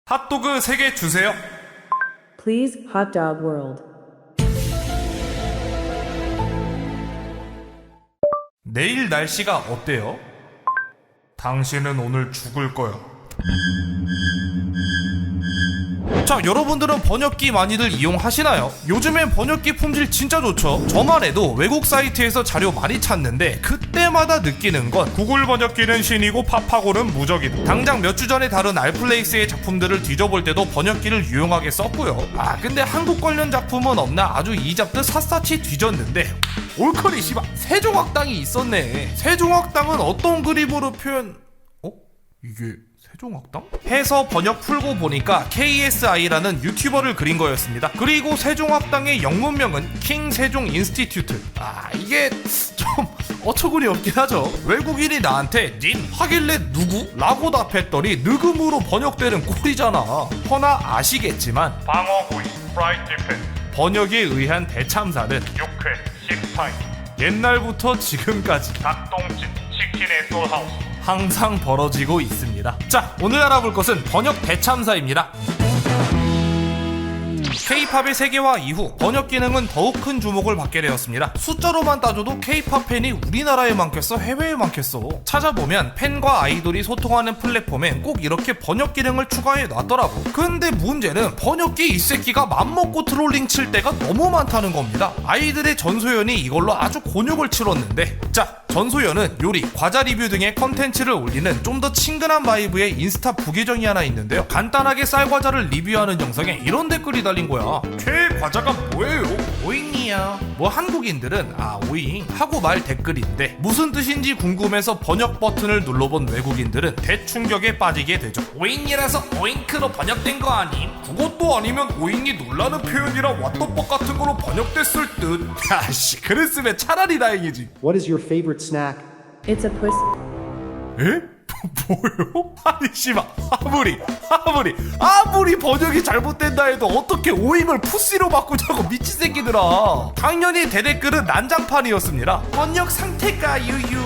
핫도그 3개 주세요. Please, hot dog world. 내일 날씨가 어때요? 당신은 오늘 죽을 거야. 자, 여러분들은 번역기 많이들 이용하시나요? 요즘엔 번역기 품질 진짜 좋죠. 저만 해도 외국 사이트에서 자료 많이 찾는데 그때마다 느끼는 건 구글 번역기는 신이고 팝하고는 무적이다. 당장 몇 주 전에 다룬 알플레이스의 작품들을 뒤져볼 때도 번역기를 유용하게 썼고요. 근데 한국 관련 작품은 없나 아주 이잡듯 샅샅이 뒤졌는데 올커리 씨발 세종학당이 있었네. 세종학당은 어떤 그림으로 표현... 이게... 세종학당? 해서 번역 풀고 보니까 KSI라는 유튜버를 그린 거였습니다. 그리고 세종학당의 영문명은 킹 세종 인스티튜트. 이게 좀 어처구니 없긴 하죠. 외국인이 나한테 닌 하길래 누구? 라고 답했더니 느금으로 번역되는 꼴이잖아. 허나 아시겠지만 방어구이, 프라이드 치킨 번역에 의한 대참사는 육회, 식파이 옛날부터 지금까지 닭똥집, 치킨의 솔하우스 항상 벌어지고 있습니다. 자, 오늘 알아볼 것은 번역 대참사입니다. K-팝의 세계화 이후 번역 기능은 더욱 큰 주목을 받게 되었습니다. 숫자로만 따져도 K-팝 팬이 우리나라에 많겠어? 해외에 많겠어? 찾아보면 팬과 아이돌이 소통하는 플랫폼엔 꼭 이렇게 번역 기능을 추가해 놨더라고. 근데 문제는 번역기 이 새끼가 맘먹고 트롤링 칠 때가 너무 많다는 겁니다. 아이들의 전소연이 이걸로 아주 곤욕을 치렀는데, 자, 전소연은 요리, 과자 리뷰 등의 컨텐츠를 올리는 좀 더 친근한 바이브의 인스타 부계정이 하나 있는데요. 간단하게 쌀과자를 리뷰하는 영상에 이런 댓글이 달린 거야. 최애 과자가 뭐예요? 오잉이야. 뭐 한국인들은 오잉 하고 말 댓글인데 무슨 뜻인지 궁금해서 번역 버튼을 눌러본 외국인들은 대충격에 빠지게 되죠. 오잉이라서 오잉크로 번역된 거 아님? 그것도 아니면 오잉이 놀라는 표현이라 왓더벅 같은 거로 번역됐을 듯. 야씨, 그랬으면 차라리 다행이지. What is your favorite snack? It's a puss. 에? 뭐요? 아니 씨발 아무리 번역이 잘못된다 해도 어떻게 오잉을 푸시로 바꾸자고 미친 새끼들아. 당연히 대댓글은 난장판이었습니다. 번역 상태가 유유.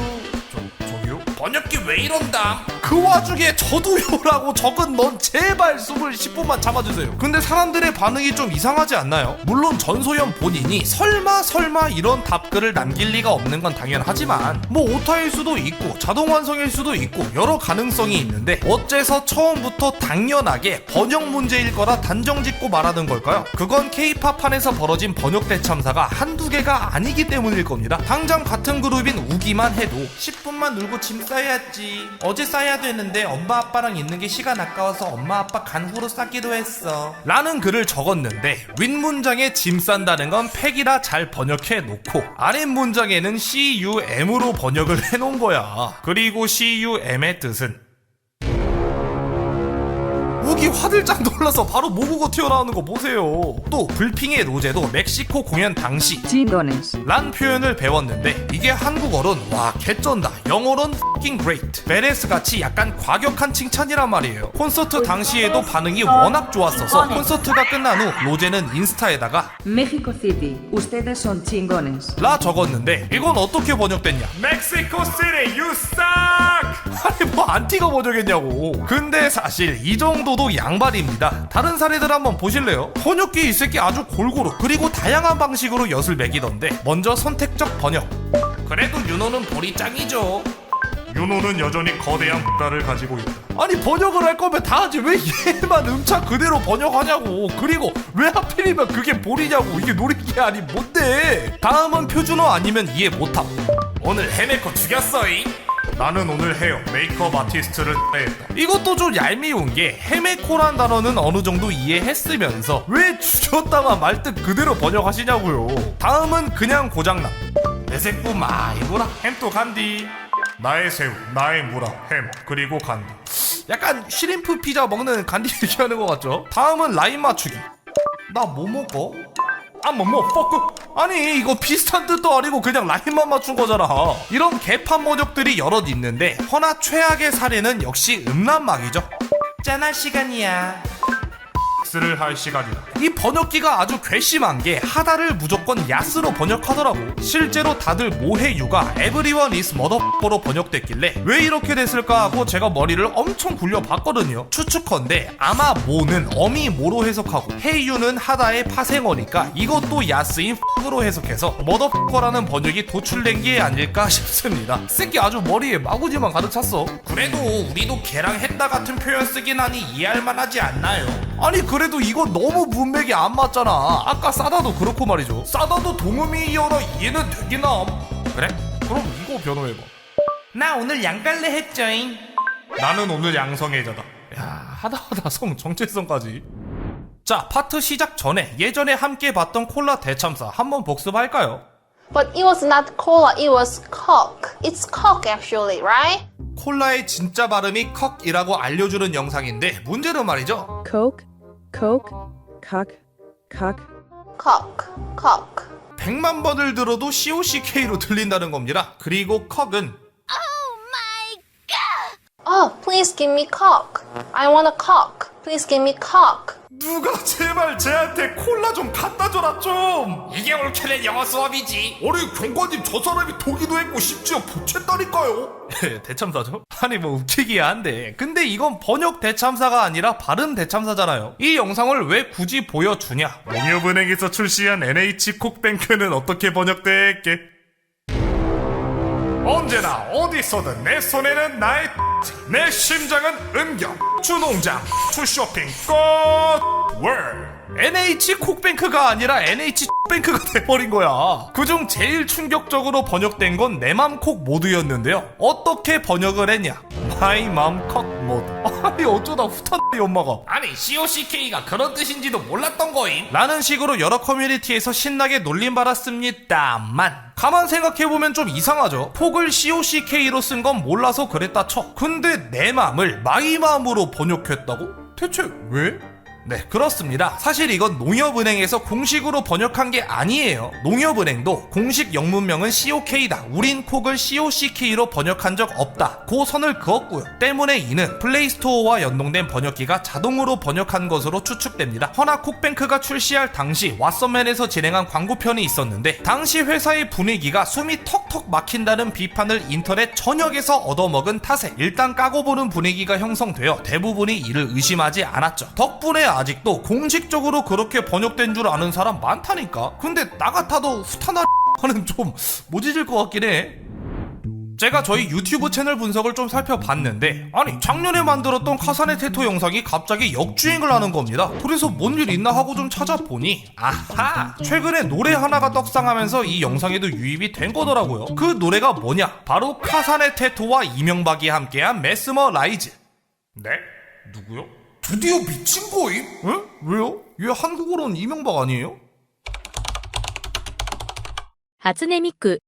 저기요? 번역기 왜 이런다? 그 와중에 저도요라고 적은 넌 제발 숨을 10분만 참아주세요. 근데 사람들의 반응이 좀 이상하지 않나요? 물론 전소연 본인이 설마 이런 답글을 남길 리가 없는 건 당연하지만 뭐 오타일 수도 있고 자동 완성일 수도 있고 여러 가능성이 있는데 어째서 처음부터 당연하게 번역 문제일 거라 단정 짓고 말하는 걸까요? 그건 K-팝 판에서 벌어진 번역 대참사가 한두 개가 아니기 때문일 겁니다. 당장 같은 그룹인 우기만 해도 10분만 놀고 짐 싸야지. 어제 싸야 되는데 엄마 아빠랑 있는 게 시간 아까워서 엄마 아빠 간후로 싸기로 했어 라는 글을 적었는데 윗문장에 짐 싼다는 건 팩이라 잘 번역해 놓고 아랫문장에는 CUM으로 번역을 해놓은 거야. 그리고 CUM의 뜻은 우기 화들짝 놀라서 바로 모국어 튀어나오는 거 보세요. 또 불핑의 로제도 멕시코 공연 당시 Chingones. 란 표현을 배웠는데 이게 한국어론 와 개쩐다, 영어론 fucking great, 베레스같이 약간 과격한 칭찬이란 말이에요. 콘서트 당시에도 반응이 워낙 좋았어서 콘서트가 끝난 후 로제는 인스타에다가 Mexico City. Ustedes son chingones. 라 적었는데 이건 어떻게 번역됐냐? 멕시코 시티 you suck! 아니 뭐 안티가 번역했냐고. 근데 사실 이 정도도 양발입니다. 다른 사례들 한번 보실래요? 번역기 이 새끼 아주 골고루 그리고 다양한 방식으로 엿을 매기던데 먼저 선택적 번역. 그래도 윤호는 볼이 짱이죠. 윤호는 여전히 거대한 국가를 가지고 있다. 아니 번역을 할 거면 다 하지 왜 얘만 음차 그대로 번역하냐고. 그리고 왜 하필이면 그게 볼이냐고. 이게 노리기 아니 뭔데. 다음은 표준어 아니면 이해 못함. 오늘 해메코 죽였어잉. 나는 오늘 헤어 메이크업 아티스트를 했다. 이것도 좀 얄미운 게 헤메코란 단어는 어느 정도 이해했으면서 왜 죽였다만 말뜻 그대로 번역하시냐고요. 다음은 그냥 고장남. 내 새끼 많이 놀아 햄또 간디. 나의 새우, 나의 무라, 햄, 그리고 간디. 약간 쉬림프 피자 먹는 간디 얘기하는 것 같죠? 다음은 라인 맞추기. 나 뭐 먹어? 퍼크. 아니 이거 비슷한 뜻도 아니고 그냥 라인만 맞춘 거잖아. 이런 개판 번역들이 여럿 있는데 허나 최악의 사례는 역시 음란막이죠. 짠할 시간이야. X를 할 시간이다. 이 번역기가 아주 괘씸한 게 하다를 무조건 야스로 번역하더라고. 실제로 다들 모해유가 Everyone is motherfucker로 번역됐길래 왜 이렇게 됐을까 하고 제가 머리를 엄청 굴려봤거든요. 추측컨대 아마 모는 어미 모로 해석하고 해유는 하다의 파생어니까 이것도 야스인 X로 해석해서 motherfucker라는 번역이 도출된 게 아닐까 싶습니다. 새끼 아주 머리에 마구지만 가득 찼어. 그래도 우리도 걔랑 했다 같은 표현 쓰긴 하니 이해할 만하지 않나요? 아니 그래도 이거 너무 문맥이 안 맞잖아. 아까 싸다도 그렇고 말이죠. 싸다도 동음이어라 이해는 되긴 함. 그래? 그럼 이거 변호해봐. 나 오늘 양갈래 했죠잉. 나는 오늘 양성애자다. 야 하다하다 성 정체성까지. 자 파트 시작 전에 예전에 함께 봤던 콜라 대참사 한번 복습할까요? But it was not cola, it was coke. It's coke actually, right? 콜라의 진짜 발음이 컥이라고 알려주는 영상인데 문제는 말이죠. Coke, Coke, cock, cock. Coke, coke. 100만 번을 들어도 COCK로 들린다는 겁니다. 그리고 컥은 Oh, please give me coke. I want a coke. Please give me coke. 누가 제발 쟤한테 콜라 좀 갖다 줘라 좀. 이게 옳게는 영어 수업이지. 아니 경관님 저 사람이 독이도 했고 심지어 부채다니까요. 대참사죠? 아니 뭐 웃기기야 한데 근데 이건 번역 대참사가 아니라 발음 대참사잖아요. 이 영상을 왜 굳이 보여주냐. 농협은행에서 출시한 NH콕뱅크는 어떻게 번역됐게? 언제나 어디서든 내 손에는 나의 내 심장은 은경 주농장 추쇼핑 꽃 월 NH콕뱅크가 아니라 NH뱅크가 돼버린 거야. 그중 제일 충격적으로 번역된 건 내 맘콕 모드였는데요. 어떻게 번역을 했냐. 마이 맘콕 모드. 아니 어쩌다 후탄 이 엄마가 아니 COCK가 그런 뜻인지도 몰랐던 거임 라는 식으로 여러 커뮤니티에서 신나게 놀림받았습니다만 가만 생각해보면 좀 이상하죠. 폭을 COCK로 쓴 건 몰라서 그랬다 쳐. 근데 내 맘을 마이 맘으로 번역했다고? 대체 왜? 네 그렇습니다. 사실 이건 농협은행에서 공식으로 번역한 게 아니에요. 농협은행도 공식 영문명은 COK다. 우린 콕을 COCK로 번역한 적 없다. 그 선을 그었고요. 때문에 이는 플레이스토어와 연동된 번역기가 자동으로 번역한 것으로 추측됩니다. 허나 콕뱅크가 출시할 당시 왓썸맨에서 진행한 광고편이 있었는데 당시 회사의 분위기가 숨이 턱턱 막힌다는 비판을 인터넷 전역에서 얻어먹은 탓에 일단 까고 보는 분위기가 형성되어 대부분이 이를 의심하지 않았죠. 덕분에 아직도 공식적으로 그렇게 번역된 줄 아는 사람 많다니까. 근데 나 같아도 후타나 하는 좀 모지질 것 같긴 해. 제가 저희 유튜브 채널 분석을 좀 살펴봤는데 아니 작년에 만들었던 카사네 테토 영상이 갑자기 역주행을 하는 겁니다. 그래서 뭔 일 있나 하고 좀 찾아보니 아하 최근에 노래 하나가 떡상하면서 이 영상에도 유입이 된 거더라고요. 그 노래가 뭐냐 바로 카사네 테토와 이명박이 함께한 메스머라이즈. 네? 누구요? 드디어 미친 거임? 에? 왜요? 얘 한국어로는 이명박 아니에요? 初音ミク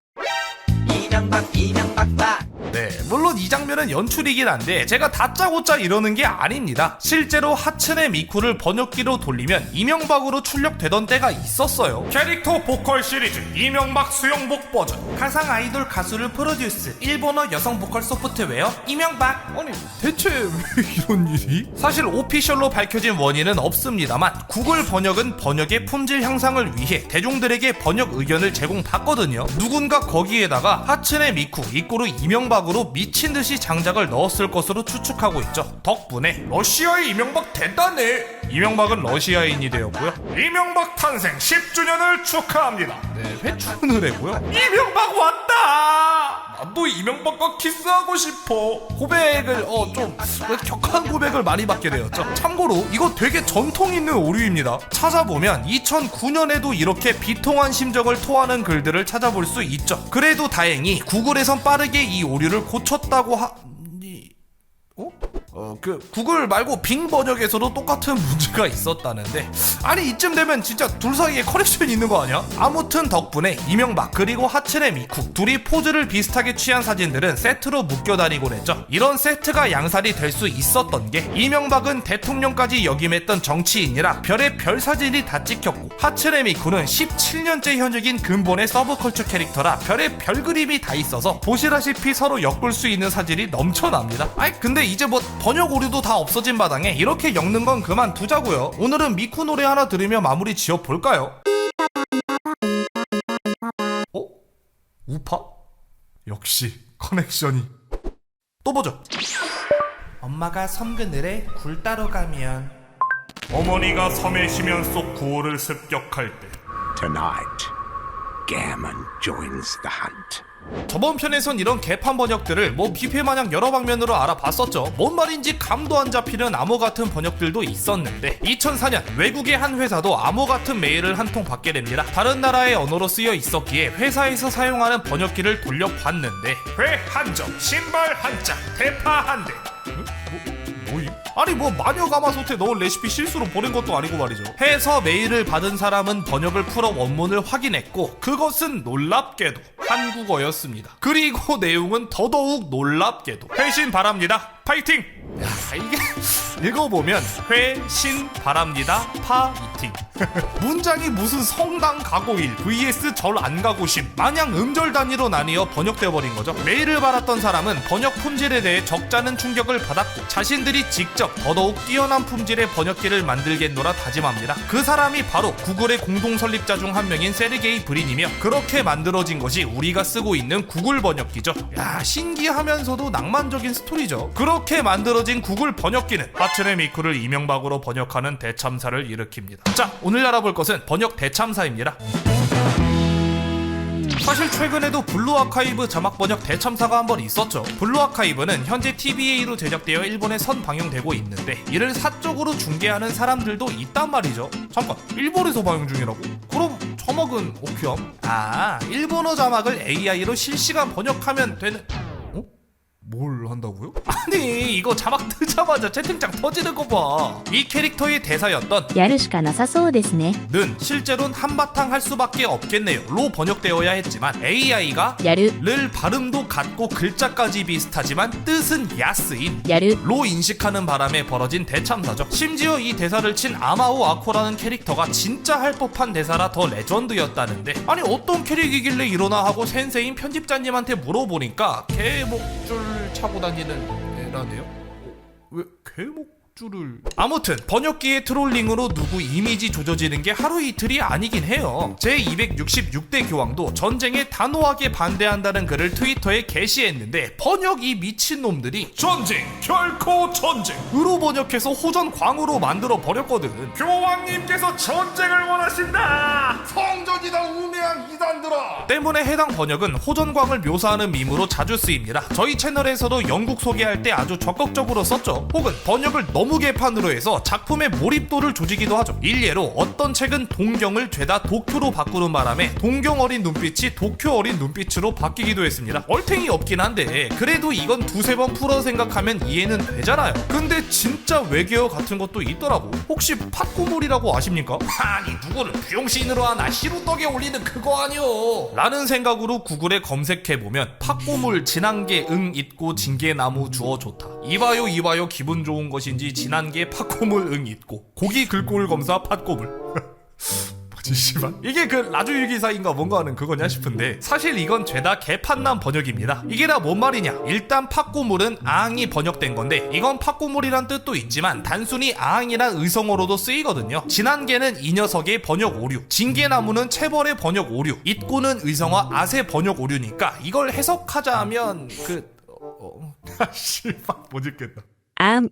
네, 물론 이 장면은 연출이긴 한데 제가 다짜고짜 이러는 게 아닙니다. 실제로 하츠네 미쿠를 번역기로 돌리면 이명박으로 출력되던 때가 있었어요. 캐릭터 보컬 시리즈 이명박 수영복 버전 가상 아이돌 가수를 프로듀스 일본어 여성 보컬 소프트웨어 이명박. 아니 대체 왜 이런 일이? 사실 오피셜로 밝혀진 원인은 없습니다만 구글 번역은 번역의 품질 향상을 위해 대중들에게 번역 의견을 제공받거든요. 누군가 거기에다가 하츠네 미쿠 이꼬르 이명박으로 미친듯이 장작을 넣었을 것으로 추측하고 있죠. 덕분에 러시아의 이명박 대단해. 이명박은 러시아인이 되었고요. 이명박 탄생 10주년을 축하합니다. 네, 회춘을 했고요. 이명박 왔다. 나도 이명박과 키스하고 싶어. 고백을 좀 격한 고백을 많이 받게 되었죠. 참고로 이거 되게 전통 있는 오류입니다. 찾아보면 2009년에도 이렇게 비통한 심정을 토하는 글들을 찾아볼 수 있죠. 그래도 다행히 구글에선 빠르게 이 오류를 고쳤다고 그 구글 말고 빙 번역에서도 똑같은 문제가 있었다는데 아니 이쯤 되면 진짜 둘 사이에 커넥션이 있는 거 아니야? 아무튼 덕분에 이명박 그리고 하츠네 미쿠 둘이 포즈를 비슷하게 취한 사진들은 세트로 묶여 다니곤 했죠. 이런 세트가 양살이 될 수 있었던 게 이명박은 대통령까지 역임했던 정치인이라 별의 별 사진이 다 찍혔고 하츠네 미쿠는 17년째 현역인 근본의 서브컬처 캐릭터라 별의 별 그림이 다 있어서 보시다시피 서로 엮을 수 있는 사진이 넘쳐납니다. 아이 근데 이제 뭐 번역 오류도 다 없어진 마당에 이렇게 엮는 건 그만두자고요. 오늘은 미쿠 노래 하나 들으며 마무리 지어볼까요? 우파? 역시 커넥션이. 또 보죠. 엄마가 섬 그늘에 굴 따러 가면, 어머니가 섬의 심연 속 구호를 습격할 때 Tonight, Gammon joins the hunt. 저번 편에선 이런 개판 번역들을 뭐 뷔페마냥 여러 방면으로 알아봤었죠. 뭔 말인지 감도 안 잡히는 암호 같은 번역들도 있었는데 2004년 외국의 한 회사도 암호 같은 메일을 한 통 받게 됩니다. 다른 나라의 언어로 쓰여 있었기에 회사에서 사용하는 번역기를 돌려봤는데 회 한 점, 신발 한 짝, 대파 한 대. 뭐임? 아니 뭐 마녀 가마솥에 넣은 레시피 실수로 보낸 것도 아니고 말이죠. 해서 메일을 받은 사람은 번역을 풀어 원문을 확인했고 그것은 놀랍게도 한국어였습니다. 그리고 내용은 더더욱 놀랍게도 회신 바랍니다. 파이팅! 야 이게 읽어보면 회신 바랍니다. 파이팅. 문장이 무슨 성당 가고일 vs 절 안 가고심 마냥 음절 단위로 나뉘어 번역되어 버린 거죠. 메일을 받았던 사람은 번역 품질에 대해 적잖은 충격을 받았고 자신들이 직접 더더욱 뛰어난 품질의 번역기를 만들겠노라 다짐합니다. 그 사람이 바로 구글의 공동 설립자 중 한 명인 세르게이 브린이며 그렇게 만들어진 것이 우리가 쓰고 있는 구글 번역기죠. 야 신기하면서도 낭만적인 스토리죠. 그렇게 만들어진 구글 번역기는 하츠네 미쿠를 이명박으로 번역하는 대참사를 일으킵니다. 자 오늘 알아볼 것은 번역 대참사입니다. 사실 최근에도 블루 아카이브 자막 번역 대참사가 한 번 있었죠. 블루 아카이브는 현재 TVA로 제작되어 일본에 선방영되고 있는데 이를 사적으로 중계하는 사람들도 있단 말이죠. 잠깐 일본에서 방영 중이라고? 그럼 자막은 어떻게 함? 아 일본어 자막을 AI로 실시간 번역하면 되는... 뭘 한다고요? 아니 이거 자막 뜨자마자 채팅창 터지는 거 봐. 이 캐릭터의 대사였던 やるしかなさそうですね 는 실제로는 한바탕 할 수밖에 없겠네요 로 번역되어야 했지만 AI가 やる 를 발음도 같고 글자까지 비슷하지만 뜻은 야스인 やる 로 인식하는 바람에 벌어진 대참사죠. 심지어 이 대사를 친 아마오 아코라는 캐릭터가 진짜 할 법한 대사라 더 레전드였다는데 아니 어떤 캐릭이길래 이러나 하고 센세인 편집자님한테 물어보니까 개목줄 차고 다니는 애라네요? 왜 개목줄을... 아무튼 번역기의 트롤링으로 누구 이미지 조져지는 게 하루 이틀이 아니긴 해요. 제266대 교황도 전쟁에 단호하게 반대한다는 글을 트위터에 게시했는데 번역 이 미친놈들이 전쟁, 결코 전쟁. 으로 번역해서 호전광으로 만들어 버렸거든. 교황님께서 전쟁을 원하신다. 성전이다 우매한 이단들아. 때문에 해당 번역은 호전광을 묘사하는 밈으로 자주 쓰입니다. 저희 채널에서도 영국 소개할 때 아주 적극적으로 썼죠. 혹은 번역을 너무 개판으로 해서 작품의 몰입도를 조지기도 하죠. 일례로 어떤 책은 동경을 죄다 도쿄로 바꾸는 바람에 동경 어린 눈빛이 도쿄 어린 눈빛으로 바뀌기도 했습니다. 얼탱이 없긴 한데 그래도 이건 두세 번 풀어 생각하면 이해는 되잖아요. 근데 진짜 외계어 같은 것도 있더라고. 혹시 팥고물이라고 아십니까? 아니 누구를 비용신으로 하나 시루떡에 올리는 그거 아니오 라는 생각으로 구글에 검색해보면 팥고물 진한게 응 있고 진게나무 주어 좋다. 이봐요 기분 좋은 것인지 진한게 팥고물 응 있고 고기 글꼴 검사 팥고물 뭐지 씨발 이게 그 라주일기사인가 뭔가 하는 그거냐 싶은데 사실 이건 죄다 개판난 번역입니다. 이게 다 뭔 말이냐. 일단 팥고물은 아항이 번역된 건데 이건 팥고물이란 뜻도 있지만 단순히 아항이란 의성어로도 쓰이거든요. 진한게는 이 녀석의 번역 오류, 진게나무는 체벌의 번역 오류, 있고는 의성어 아세 번역 오류니까 이걸 해석하자면 씨발 못 읽겠다.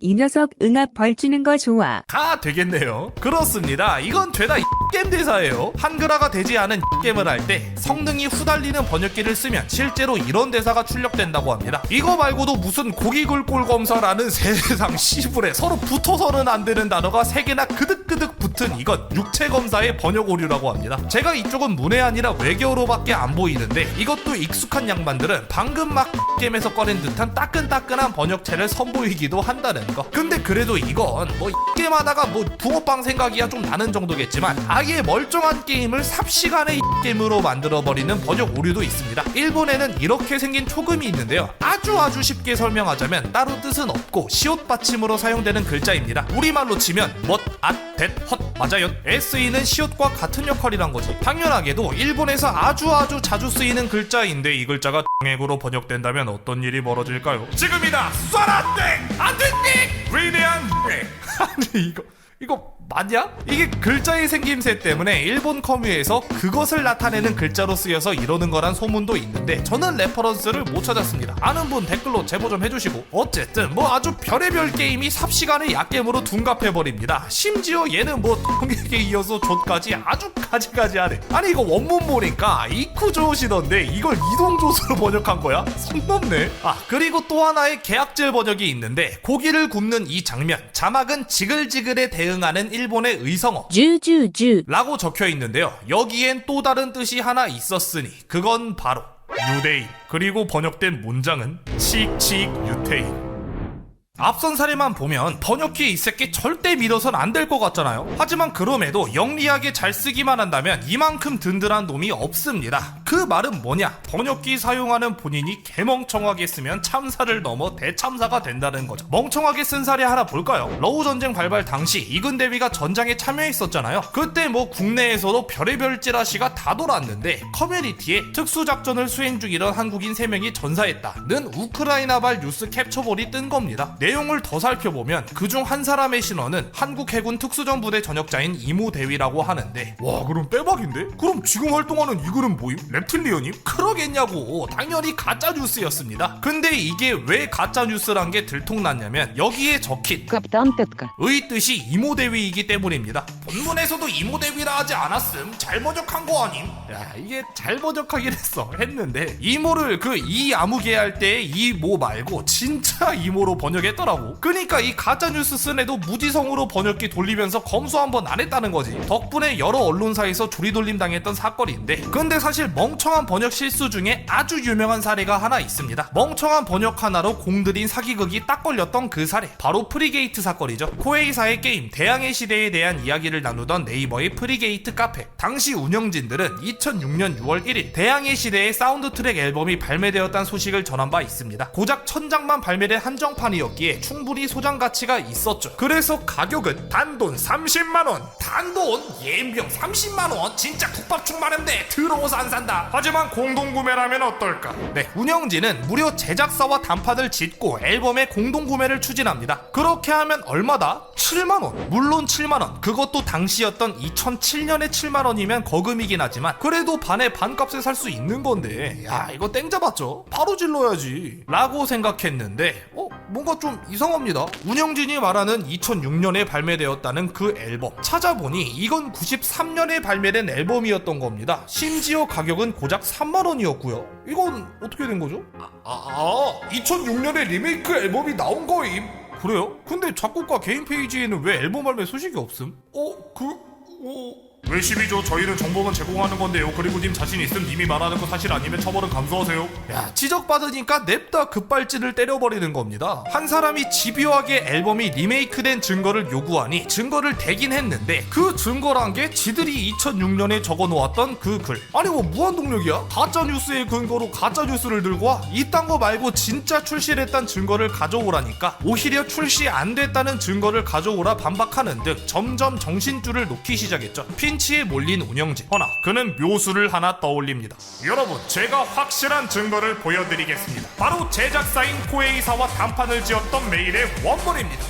이 녀석 응압 벌주는 거 좋아. 가 되겠네요. 그렇습니다. 이건 죄다 게임 대사예요. 한글화가 되지 않은 게임을 할 때 성능이 후달리는 번역기를 쓰면 실제로 이런 대사가 출력된다고 합니다. 이거 말고도 무슨 고기글꼴 검사라는 세상 씨부레 서로 붙어서는 안 되는 단어가 3개나 그득그득 붙은 이건 육체 검사의 번역 오류라고 합니다. 제가 이쪽은 문해 아니라 외계어로밖에 안 보이는데 이것도 익숙한 양반들은 방금 막 게임에서 꺼낸 듯한 따끈따끈한 번역체를 선보이기도 한다는 거. 근데 그래도 이건 뭐 게임하다가 뭐 붕어빵 생각이야 좀 나는 정도겠지만 아예 멀쩡한 게임을 삽시간에 게임으로 만들어버리는 번역 오류도 있습니다. 일본에는 이렇게 생긴 초금이 있는데요. 아주 쉽게 설명하자면 따로 뜻은 없고 시옷 받침으로 사용되는 글자입니다. 우리말로 치면 뭣, 앗, 댓, 헛 맞아요. SE는 시옷과 같은 역할이란 거지. 당연하게도 일본에서 아주 자주 쓰이는 글자인데 이 글자가 액으로 번역된다면 어떤 일이 벌어질까요? 지금이다. 쏴라 땡. 안돼 땡. 위대한 땡. 아니 이거 맞냐? 이게 글자의 생김새 때문에 일본 커뮤에서 그것을 나타내는 글자로 쓰여서 이러는 거란 소문도 있는데 저는 레퍼런스를 못 찾았습니다. 아는 분 댓글로 제보 좀 해주시고. 어쨌든 뭐 아주 별의별 게임이 삽시간에 약겜으로 둔갑해버립니다. 심지어 얘는 뭐 동에게 이어서 좆까지 아주 가지가지하네. 아니 이거 원문 보니까 이쿠조시던데 이걸 이동조수로 번역한 거야? 선 넘네. 아 그리고 또 하나의 계약질 번역이 있는데 고기를 굽는 이 장면 자막은 지글지글에 대응하는 일본의 의성어 101010 라고 적혀 있는데요. 여기엔 또 다른 뜻이 하나 있었으니 그건 바로 유대인. 그리고 번역된 문장은 칙칙 유태인. 앞선 사례만 보면 번역기에 이 새끼 절대 믿어선 안 될 것 같잖아요. 하지만 그럼에도 영리하게 잘 쓰기만 한다면 이만큼 든든한 놈이 없습니다. 그 말은 뭐냐? 번역기 사용하는 본인이 개멍청하게 쓰면 참사를 넘어 대참사가 된다는 거죠. 멍청하게 쓴 사례 하나 볼까요? 러우 전쟁 발발 당시 이근 대위가 전장에 참여했었잖아요. 그때 뭐 국내에서도 별의별 찌라시가 다 돌았는데 커뮤니티에 특수작전을 수행 중이던 한국인 3명이 전사했다는 우크라이나발 뉴스 캡처볼이 뜬 겁니다. 내용을 더 살펴보면 그중 한 사람의 신원은 한국 해군 특수전 부대 전역자인 이모 대위라고 하는데 와 그럼 빼박인데? 그럼 지금 활동하는 이 글은 뭐임? reptilian임? 그러겠냐고. 당연히 가짜뉴스였습니다. 근데 이게 왜 가짜뉴스란 게 들통났냐면 여기에 적힌 의 뜻이 이모 대위이기 때문입니다. 본문에서도 이모 대위라 하지 않았음. 잘 번역한 거 아님? 야 이게 잘 번역하긴 했는데 이모를 그 이아무개 할 때 이모 말고 진짜 이모로 번역했 더라고. 그러니까 이 가짜뉴스 쓴 애도 무지성으로 번역기 돌리면서 검수 한번 안 했다는 거지. 덕분에 여러 언론사에서 조리돌림 당했던 사건인데 근데 사실 멍청한 번역 실수 중에 아주 유명한 사례가 하나 있습니다. 멍청한 번역 하나로 공들인 사기극이 딱 걸렸던 그 사례 바로 프리게이트 사건이죠. 코에이사의 게임 대항해 시대에 대한 이야기를 나누던 네이버의 프리게이트 카페. 당시 운영진들은 2006년 6월 1일 대항해 시대의 사운드 트랙 앨범이 발매되었다는 소식을 전한 바 있습니다. 고작 1000장만 발매된 한정판이었기에 충분히 소장 가치가 있었죠. 그래서 가격은 단돈 30만원. 단돈? 예명 30만원? 진짜 국밥충 많은데 더러워서 안 산다. 하지만 공동구매라면 어떨까? 네, 운영진은 무려 제작사와 단판을 짓고 앨범의 공동구매를 추진합니다. 그렇게 하면 얼마다? 7만원. 물론 7만원. 그것도 당시였던 2007년에 7만원이면 거금이긴 하지만 그래도 반의 반값에 살 수 있는 건데 야 이거 땡 잡았죠? 바로 질러야지 라고 생각했는데 뭔가 좀 이상합니다. 운영진이 말하는 2006년에 발매되었다는 그 앨범 찾아보니 이건 93년에 발매된 앨범이었던 겁니다. 심지어 가격은 고작 3만원이었고요. 이건 어떻게 된 거죠? 2006년에 리메이크 앨범이 나온 거임. 그래요? 근데 작곡가 개인 페이지에는 왜 앨범 발매 소식이 없음? 외심이죠. 저희는 정보만 제공하는 건데요. 그리고 님 자신 있음. 님이 말하는 거 사실 아니면 처벌은 감수하세요. 야 지적받으니까 냅다 급발진을 때려버리는 겁니다. 한 사람이 집요하게 앨범이 리메이크된 증거를 요구하니 증거를 대긴 했는데 그 증거란 게 지들이 2006년에 적어놓았던 그 글. 아니 뭐 무한동력이야? 가짜뉴스의 근거로 가짜뉴스를 들고 와? 이딴 거 말고 진짜 출시를 했단 증거를 가져오라니까 오히려 출시 안 됐다는 증거를 가져오라 반박하는 등 점점 정신줄을 놓기 시작했죠. 핀치에 몰린 운영진. 허나 그는 묘수를 하나 떠올립니다. 여러분, 제가 확실한 증거를 보여드리겠습니다. 바로 제작사인 코에이사와 단판을 지었던 메일의 원본입니다.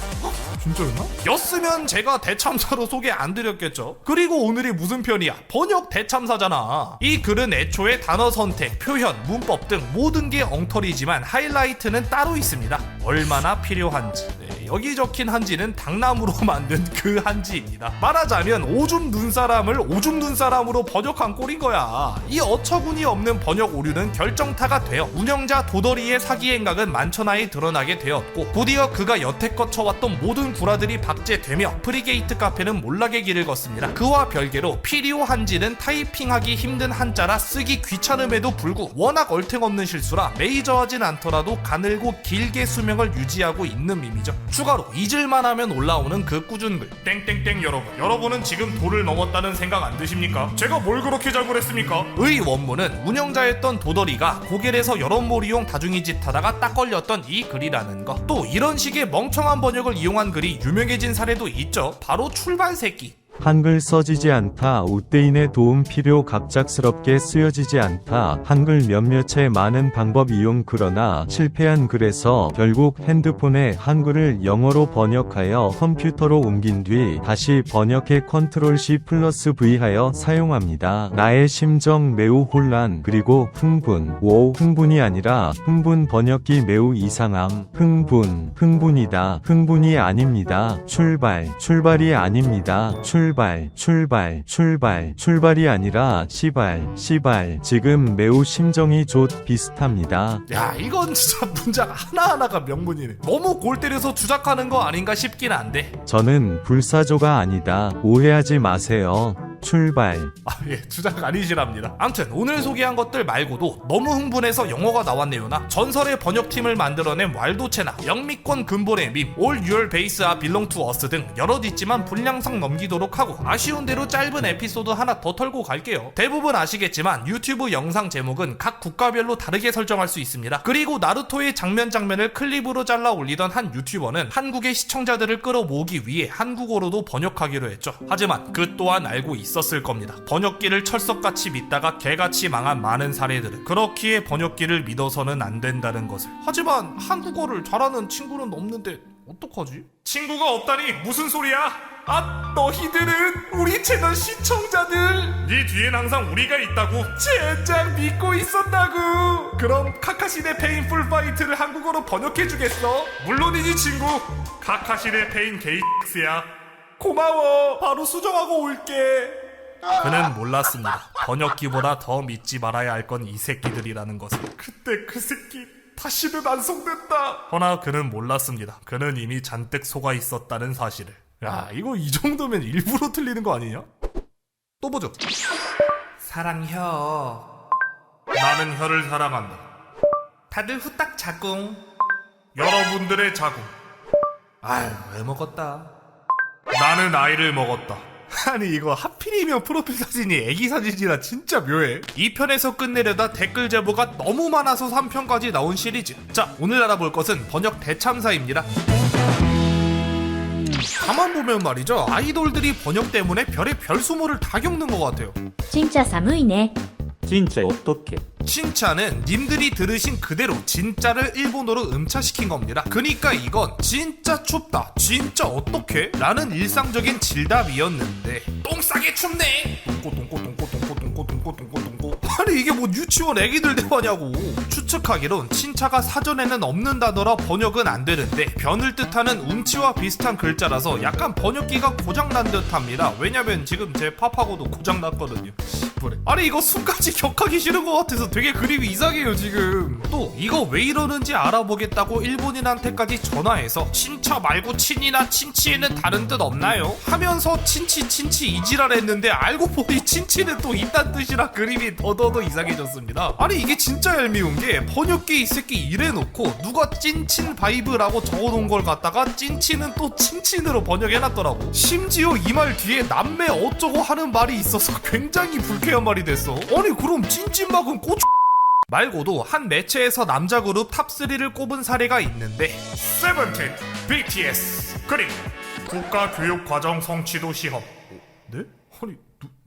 진짜였나? 였으면 제가 대참사로 소개 안 드렸겠죠. 그리고 오늘이 무슨 편이야? 번역 대참사잖아. 이 글은 애초에 단어 선택, 표현, 문법 등 모든 게 엉터리지만 하이라이트는 따로 있습니다. 얼마나 필요한지. 여기 적힌 한지는 당나무로 만든 그 한지입니다. 말하자면 오줌 눈 사람을 오줌 눈 사람으로 번역한 꼴인 거야. 이 어처구니 없는 번역 오류는 결정타가 되어 운영자 도더리의 사기 행각은 만천하에 드러나게 되었고 곧이어 그가 여태껏 쳐왔던 모든 구라들이 박제되며 프리게이트 카페는 몰락의 길을 걷습니다. 그와 별개로 피리오 한지는 타이핑하기 힘든 한자라 쓰기 귀찮음에도 불구 워낙 얼탱없는 실수라 메이저하진 않더라도 가늘고 길게 수명을 유지하고 있는 밈이죠. 추가로 잊을만하면 올라오는 그 꾸준 글. 땡땡땡 여러분은 지금 도를 넘었다는 생각 안 드십니까? 제가 뭘 그렇게 잘못했습니까? 의 원문은 운영자였던 도더리가 고겔에서 여론몰이용 다중이 짓 하다가 딱 걸렸던 이 글이라는 거. 또 이런 식의 멍청한 번역을 이용한 글이 유명해진 사례도 있죠. 바로 출발새끼. 한글 써지지 않다. 우대인의 도움 필요. 갑작스럽게 쓰여지지 않다. 한글 몇몇의 많은 방법 이용. 그러나 실패한 글에서 결국 핸드폰에 한글을 영어로 번역하여 컴퓨터로 옮긴 뒤 다시 번역해 컨트롤 C 플러스 V 하여 사용합니다. 나의 심정 매우 혼란 그리고 흥분. 흥분이 아니라 흥분. 번역기 매우 이상함. 흥분이다. 흥분이 아닙니다. 출발이 아닙니다. 출발이 아니라 시발. 지금 매우 심정이 비슷합니다. 야, 이건 진짜 문장 하나하나가 명문이네. 너무 골 때려서 주작하는 거 아닌가 싶긴 한데. 저는 불사조가 아니다. 오해하지 마세요. 예, 주작 아니시랍니다. 암튼 오늘 소개한 것들 말고도 너무 흥분해서 영어가 나왔네요나 전설의 번역팀을 만들어낸 왈도체나 영미권 근본의 밈, All Your Base Are Belong to Us 등 여럿 있지만 분량상 넘기도록 하고 아쉬운 대로 짧은 에피소드 하나 더 털고 갈게요. 대부분 아시겠지만 유튜브 영상 제목은 각 국가별로 다르게 설정할 수 있습니다. 그리고 나루토의 장면을 클립으로 잘라 올리던 한 유튜버는 한국의 시청자들을 끌어모으기 위해 한국어로도 번역하기로 했죠. 하지만 그 또한 알고 있었을 겁니다. 번역기를 철석같이 믿다가 개같이 망한 많은 사례들은 그렇기에 번역기를 믿어서는 안 된다는 것을. 하지만 한국어를 잘하는 친구는 없는데 어떡하지? 친구가 없다니 무슨 소리야? 아, 너희들은 우리 채널 시청자들. 네 뒤엔 항상 우리가 있다고. 젠장 믿고 있었다고. 그럼 카카시네 페인 풀파이트를 한국어로 번역해주겠어? 물론이지 친구. 카카시네 페인 게이X야. 고마워. 바로 수정하고 올게. 그는 몰랐습니다. 번역기보다 더 믿지 말아야 할 건 이 새끼들이라는 것을. 그때 그 새끼 다시는 안 속는다. 허나 그는 몰랐습니다. 그는 이미 잔뜩 속아 있었다는 사실을. 야, 이거 이 정도면 일부러 틀리는 거 아니냐? 또 보죠. 사랑혀. 나는 혀를 사랑한다. 다들 후딱 자궁. 여러분들의 자궁. 아유, 왜 먹었다. 나는 아이를 먹었다. 아니 이거 하필이면 프로필 사진이 애기 사진이라 진짜 묘해. 2편에서 끝내려다 댓글 제보가 너무 많아서 3편까지 나온 시리즈. 자, 오늘 알아볼 것은 번역 대참사입니다. 가만 보면 말이죠, 아이돌들이 번역 때문에 별의 별수모를 다 겪는 것 같아요. 진짜 寒いね 진짜 어떡해. 진짜는 님들이 들으신 그대로 진짜를 일본어로 음차시킨 겁니다. 그니까 이건 진짜 춥다, 진짜 어떡해? 라는 일상적인 질답이었는데 똥 싸게 춥네. 동꼬. 아니 이게 뭐 유치원 애기들 대화냐고. 추측하기론 친차가 사전에는 없는 단어라 번역은 안 되는데 변을 뜻하는 움치와 비슷한 글자라서 약간 번역기가 고장난 듯합니다. 왜냐면 지금 제 팝하고도 고장났거든요. 아니 이거 숨까지 격하기 싫은 것 같아서 되게 그림이 이상해요 지금. 또 이거 왜 이러는지 알아보겠다고 일본인한테까지 전화해서 친차 말고 친이나 친치에는 다른 뜻 없나요? 하면서 친치 이지랄했는데 알고 보니 친치는 또 이딴 뜻이라 그림이 더더더 이상해졌습니다. 아니 이게 진짜 얄미운 게 번역기 이 새끼 이래놓고 누가 찐친 바이브라고 적어놓은 걸 갖다가 찐치는 또 친친으로 번역해놨더라고. 심지어 이 말 뒤에 남매 어쩌고 하는 말이 있어서 굉장히 불쾌한 말이 됐어. 아니 그럼 찐찐막은 고추 말고도 한 매체에서 남자 그룹 탑3를 꼽은 사례가 있는데 세븐틴, BTS, 그리고 국가교육과정 성취도 시험. 네? 아니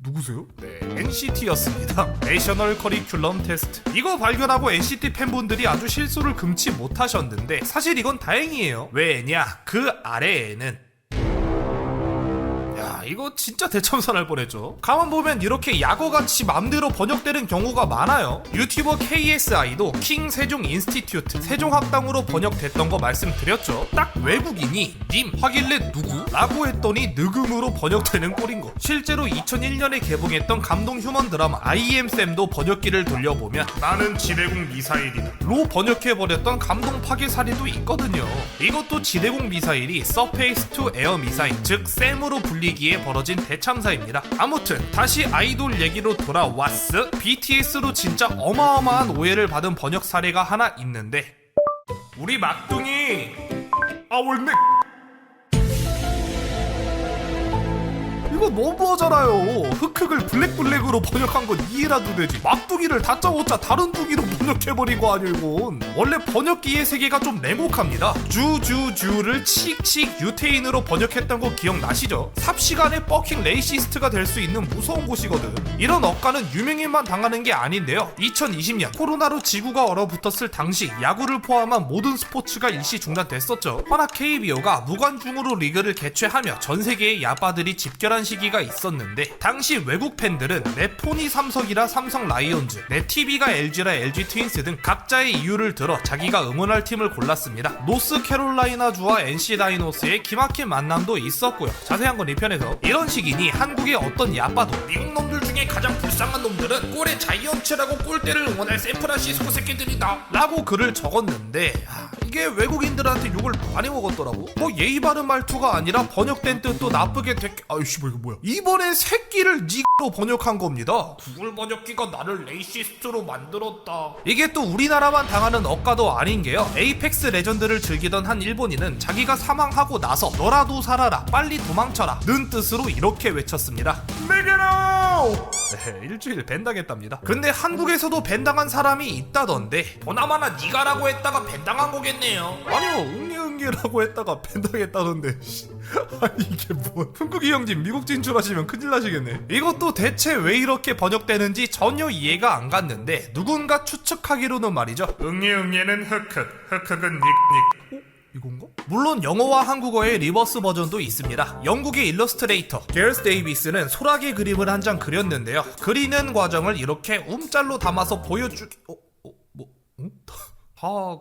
누구세요? 네, NCT였습니다. 내셔널 커리큘럼 테스트. 이거 발견하고 NCT 팬분들이 아주 실수를 금치 못하셨는데 사실 이건 다행이에요. 왜냐? 그 아래에는 이거 진짜 대참사 날 뻔했죠. 가만 보면 이렇게 약어같이 맘대로 번역되는 경우가 많아요. 유튜버 KSI도 킹 세종 인스티튜트 세종학당으로 번역됐던 거 말씀드렸죠. 딱 외국인이 님 하길래 누구? 라고 했더니 느금으로 번역되는 꼴인 거. 실제로 2001년에 개봉했던 감동 휴먼 드라마 IM쌤도 번역기를 돌려보면 나는 지대공 미사일이다 로 번역해버렸던 감동 파괴사례도 있거든요. 이것도 지대공 미사일이 서페이스 투 에어 미사일, 즉 쌤으로 불리기에 벌어진 대참사입니다. 아무튼 다시 아이돌 얘기로 돌아왔으. BTS로 진짜 어마어마한 오해를 받은 번역 사례가 하나 있는데 우리 막둥이 아울맥. 이거 이거 너무하잖아요. 흑흑을 블랙블랙으로 번역한 건 이해라도 되지. 막둥이를 다짜고짜 다른 둥이로 번역해버린 거 아니에요 이건. 원래 번역기의 세계가 좀 냉혹합니다. 주주주를 칙칙 유태인으로 번역했던 거 기억나시죠? 삽시간에 뻑킹 레이시스트가 될 수 있는 무서운 곳이거든. 이런 억가는 유명인만 당하는 게 아닌데요. 2020년 코로나로 지구가 얼어붙었을 당시 야구를 포함한 모든 스포츠가 일시 중단됐었죠. 허나 KBO가 무관중으로 리그를 개최하며 전 세계의 야빠들이 집결한 시기가 있었는데 당시 외국 팬들은 내 폰이 삼성이라 삼성 라이온즈, 내 TV가 LG라 LG 트윈스 등 각자의 이유를 들어 자기가 응원할 팀을 골랐습니다. 노스캐롤라이나주와 NC 다이노스의 기막힌 만남도 있었고요. 자세한 건 이 편에서. 이런 시기니 한국의 어떤 야빠도 미국 놈들 중에 가장 불쌍한 놈들은 꼴의 자이언츠라고 꼴대를 응원할 샌프란시스코 새끼들이다 라고 글을 적었는데 이게 외국인들한테 욕을 많이 먹었더라고. 뭐 예의 바른 말투가 아니라 번역된 뜻도 나쁘게 아이씨 뭐 이거 뭐야. 이번에 새끼를 니로 번역한 겁니다. 구글 번역기가 나를 레이시스트로 만들었다. 이게 또 우리나라만 당하는 억가도 아닌 게요. 에이펙스 레전드를 즐기던 한 일본인은 자기가 사망하고 나서 너라도 살아라 빨리 도망쳐라 는 뜻으로 이렇게 외쳤습니다. 내게로! 네, 일주일 밴당했답니다. 근데 한국에서도 밴당한 사람이 있다던데 보나마나 니가라고 했다가 밴당한 거겠네요. 아니요 응애응애라고 했다가 밴당했다던데 아니 이게 뭐. 흥국이 형님 미국 진출하시면 큰일 나시겠네. 이것도 대체 왜 이렇게 번역되는지 전혀 이해가 안 갔는데 누군가 추측하기로는 말이죠. 응애응애는 흑흑은 닉. 이건가? 물론 영어와 한국어의 리버스 버전도 있습니다. 영국의 일러스트레이터 게르스 데이비스는 소라게 그림을 한 장 그렸는데요. 그리는 과정을 이렇게 움짤로 담아서 보여주기...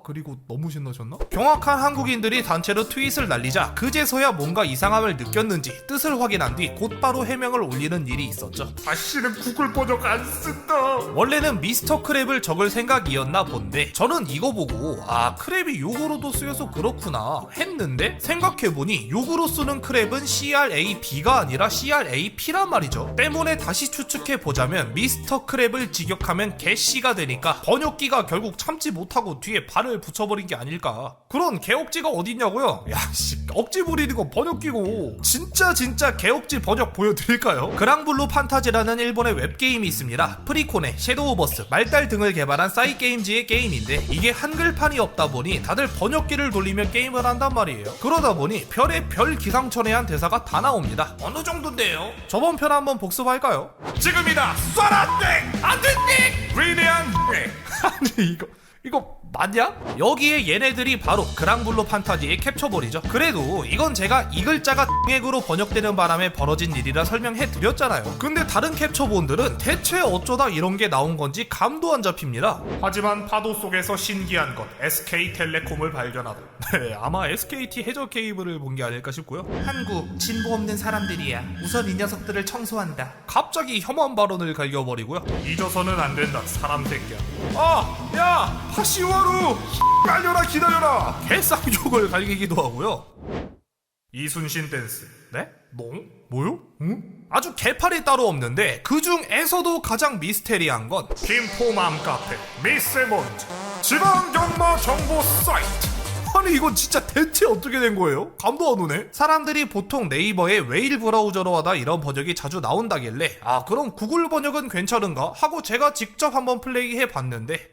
그리고 너무 신나셨나? 경악한 한국인들이 단체로 트윗을 날리자 그제서야 뭔가 이상함을 느꼈는지 뜻을 확인한 뒤 곧바로 해명을 올리는 일이 있었죠. 다시는 구글 번역 안 쓴다. 원래는 미스터 크랩을 적을 생각이었나 본데 저는 이거 보고 크랩이 욕으로도 쓰여서 그렇구나 했는데 생각해보니 욕으로 쓰는 크랩은 CRAB가 아니라 CRAP란 말이죠. 때문에 다시 추측해보자면 미스터 크랩을 직역하면 개씨가 되니까 번역기가 결국 참지 못하고 뒤에 발을 붙여버린 게 아닐까. 그런 개억지가 어딨냐고요. 야씨 억지 부리는 건 번역기고. 진짜 개억지 번역 보여드릴까요? 그랑블루 판타지라는 일본의 웹게임이 있습니다. 프리코네, 섀도우버스, 말달 등을 개발한 싸이게임즈의 게임인데 이게 한글판이 없다 보니 다들 번역기를 돌리며 게임을 한단 말이에요. 그러다 보니 별의 별 기상천외한 대사가 다 나옵니다. 어느 정도인데요? 저번 편 한번 복습할까요? 지금이다 쏴라 땡! 안 된땡! 위대한 땡! 아니 이거 맞냐? 여기에 얘네들이 바로 그랑블루 판타지의 캡처볼이죠. 그래도 이건 제가 이 글자가 액으로 번역되는 바람에 벌어진 일이라 설명해드렸잖아요. 근데 다른 캡처본들은 대체 어쩌다 이런 게 나온 건지 감도 안 잡힙니다. 하지만 파도 속에서 신기한 것 SK텔레콤을 발견하다. 네, 아마 SKT 해저 케이블을 본 게 아닐까 싶고요. 한국 진보 없는 사람들이야. 우선 이 녀석들을 청소한다. 갑자기 혐오한 발언을 갈겨버리고요. 잊어서는 안 된다 사람 새끼야. 야 파시와루 깔려라 기다려라. 개쌍욕을 갈기기도 하고요. 이순신 댄스. 네? 뭐요? 응? 아주 개팔이 따로 없는데 그 중에서도 가장 미스테리한 건 김포맘 카페 미세먼지 지방경마 정보 사이트. 아니 이건 진짜 대체 어떻게 된 거예요? 감도 안 오네. 사람들이 보통 네이버에 웨일 브라우저로 하다 이런 번역이 자주 나온다길래 그럼 구글 번역은 괜찮은가 하고 제가 직접 한번 플레이해 봤는데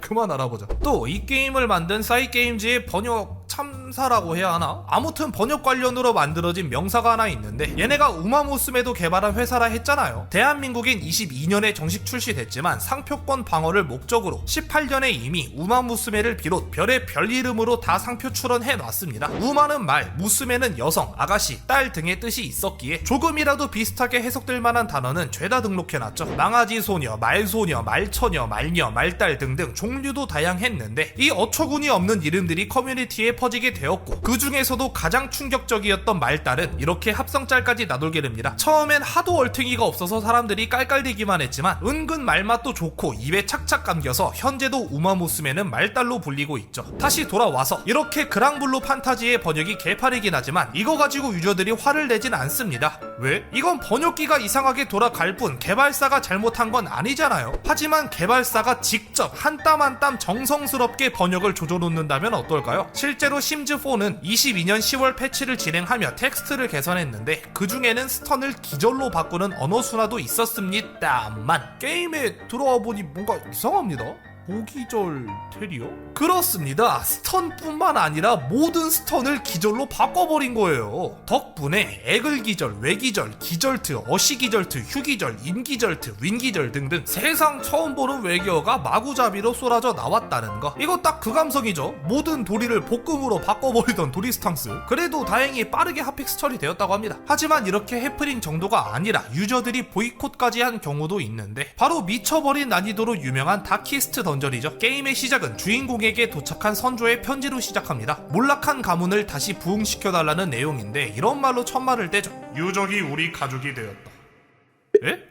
그만 알아보자. 또 이 게임을 만든 싸이게임즈의 번역 참사라고 해야 하나? 아무튼 번역 관련으로 만들어진 명사가 하나 있는데 얘네가 우마무스메도 개발한 회사라 했잖아요. 대한민국엔 22년에 정식 출시됐지만 상표권 방어를 목적으로 18년에 이미 우마무스메를 비롯 별의 별 이름으로 다 상표 출원해놨습니다. 우마는 말, 무스메는 여성, 아가씨, 딸 등의 뜻이 있었기에 조금이라도 비슷하게 해석될 만한 단어는 죄다 등록해놨죠. 망아지 소녀, 말소녀, 말처녀, 말녀, 말딸 등등 종류도 다양했는데 이 어처구니 없는 이름들이 커뮤니티에 퍼지게 되었고 그 중에서도 가장 충격적이었던 말딸은 이렇게 합성짤까지 나돌게 됩니다. 처음엔 하도 얼탱이가 없어서 사람들이 깔깔대기만 했지만 은근 말맛도 좋고 입에 착착 감겨서 현재도 우마무스메는 말딸로 불리고 있죠. 다시 돌아와서 이렇게 그랑블루 판타지의 번역이 개판이긴 하지만 이거 가지고 유저들이 화를 내진 않습니다. 왜? 이건 번역기가 이상하게 돌아갈 뿐 개발사가 잘못한 건 아니잖아요. 하지만 개발사가 직접 한 땀 한 땀 정성스럽게 번역을 조져놓는다면 어떨까요? 실제로 심즈4는 22년 10월 패치를 진행하며 텍스트를 개선했는데 그 중에는 스턴을 기절로 바꾸는 언어 순화도 있었습니다만 게임에 들어와 보니 뭔가 이상합니다. 고기절 테리어? 그렇습니다. 스턴뿐만 아니라 모든 스턴을 기절로 바꿔버린 거예요. 덕분에 애글기절, 외기절, 기절트, 어시기절트, 휴기절, 임기절트, 윈기절 등등 세상 처음 보는 외계어가 마구잡이로 쏟아져 나왔다는 거. 이거 딱 그 감성이죠. 모든 도리를 볶음으로 바꿔버리던 도리스탕스. 그래도 다행히 빠르게 핫픽스 처리되었다고 합니다. 하지만 이렇게 해프닝 정도가 아니라 유저들이 보이콧까지 한 경우도 있는데 바로 미쳐버린 난이도로 유명한 다키스트 던전이죠. 게임의 시작은 주인공에게 도착한 선조의 편지로 시작합니다. 몰락한 가문을 다시 부흥시켜달라는 내용인데 이런 말로 첫말을 떼죠. 유적이 우리 가족이 되었다. 에?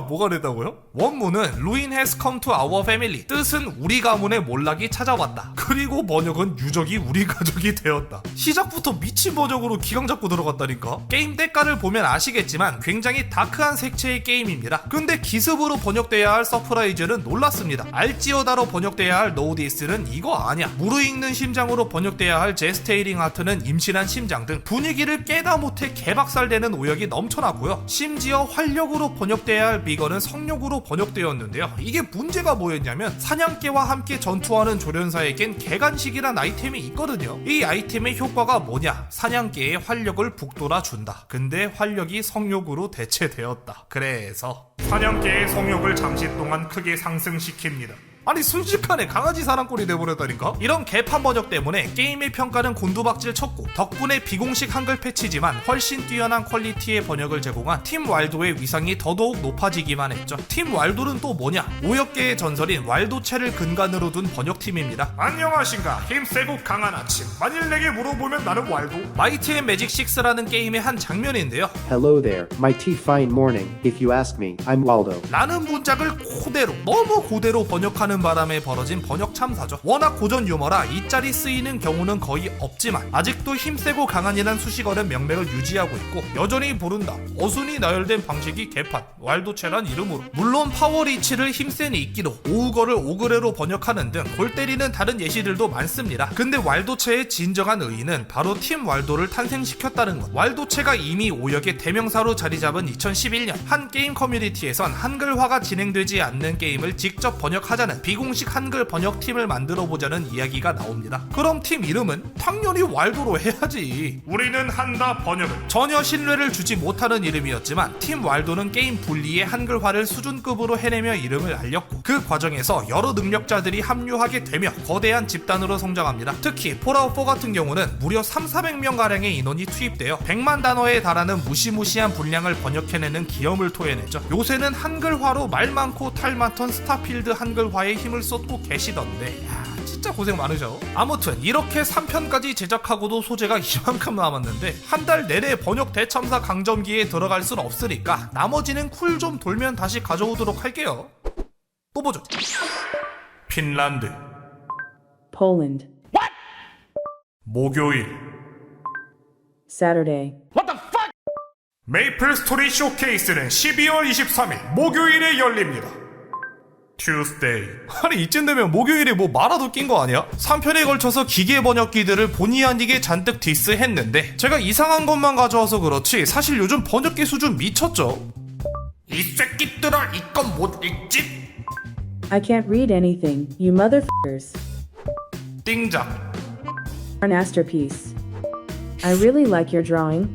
뭐가 되다고요? 원문은 Ruin has come to our family. 뜻은 우리 가문의 몰락이 찾아왔다. 그리고 번역은 유적이 우리 가족이 되었다. 시작부터 미친 번역으로 기강 잡고 들어갔다니까. 게임 대가를 보면 아시겠지만 굉장히 다크한 색채의 게임입니다. 근데 기습으로 번역돼야 할 서프라이즈는 놀랐습니다. 알지어다로 번역돼야 할 노우디스는 이거 아니야. 무르익는 심장으로 번역돼야 할 제스테이링 하트는 임신한 심장 등 분위기를 깨다 못해 개박살되는 오역이 넘쳐나고요. 심지어 활력으로 번역돼야 할 비건은 성욕으로 번역되었는데요. 이게 문제가 뭐였냐면 사냥개와 함께 전투하는 조련사에겐 개간식이란 아이템이 있거든요. 이 아이템의 효과가 뭐냐? 사냥개의 활력을 북돋아 준다. 근데 활력이 성욕으로 대체되었다. 그래서 사냥개의 성욕을 잠시 동안 크게 상승시킵니다. 아니 순식간에 강아지 사랑꾼이 돼버렸다니까? 이런 개판 번역 때문에 게임의 평가는 곤두박질 쳤고 덕분에 비공식 한글 패치지만 훨씬 뛰어난 퀄리티의 번역을 제공한 팀 왈도의 위상이 더더욱 높아지기만 했죠. 팀 왈도는 또 뭐냐? 오역계의 전설인 왈도체를 근간으로 둔 번역팀입니다. 안녕하신가 힘세고 강한 아침. 만일 내게 물어보면 나는 왈도. 마이트 앤 매직 6라는 게임의 한 장면인데요. Hello there, mighty fine morning. If you ask me, I'm Waldo. 라는 문장을 그대로 너무 그대로 번역하는 바람에 벌어진 번역 참사죠. 워낙 고전 유머라 이 짤이 쓰이는 경우는 거의 없지만 아직도 힘세고 강한이란 수식어는 명맥을 유지하고 있고 여전히 부른다. 어순이 나열된 방식이 개판 왈도체란 이름으로. 물론 파워리치를 힘센 이끼로 오우거를 오그레로 번역하는 등 골 때리는 다른 예시들도 많습니다. 근데 왈도체의 진정한 의의는 바로 팀 왈도를 탄생시켰다는 것. 왈도체가 이미 오역의 대명사로 자리잡은 2011년 한 게임 커뮤니티에선 한글화가 진행되지 않는 게임을 직접 번역하자는 비공식 한글 번역팀을 만들어보자는 이야기가 나옵니다. 그럼 팀 이름은 당연히 왈도로 해야지. 우리는 한다 번역을. 전혀 신뢰를 주지 못하는 이름이었지만 팀 왈도는 게임 분리의 한글화를 수준급으로 해내며 이름을 알렸고 그 과정에서 여러 능력자들이 합류하게 되며 거대한 집단으로 성장합니다. 특히 폴아웃4 같은 경우는 무려 3,400명가량의 인원이 투입되어 100만 단어에 달하는 무시무시한 분량을 번역해내는 기염을 토해냈죠. 요새는 한글화로 말 많고 탈 많던 스타필드 한글화에 힘을 쏟고 계시던데 진짜 고생 많으셔. 아무튼 이렇게 3편까지 제작하고도 소재가 이만큼 남았는데 한 달 내내 번역 대참사 강점기에 들어갈 순 없으니까 나머지는 쿨 좀 돌면 다시 가져오도록 할게요. 또 보죠. 핀란드 Poland, 목요일 Saturday, 메이플 스토리 쇼케이스는 12월 23일 목요일에 열립니다. Tuesday. 아니 이쯤 되면 목요일에 뭐 마라도 낀 거 아니야? 3편에 걸쳐서 기계 번역기들을 본의 아니게 잔뜩 디스했는데 제가 이상한 것만 가져와서 그렇지 사실 요즘 번역기 수준 미쳤죠. 이 새끼들아 이건 못 읽지? I can't read anything, you motherfuckers. 띵작. An masterpiece. I really like your drawing.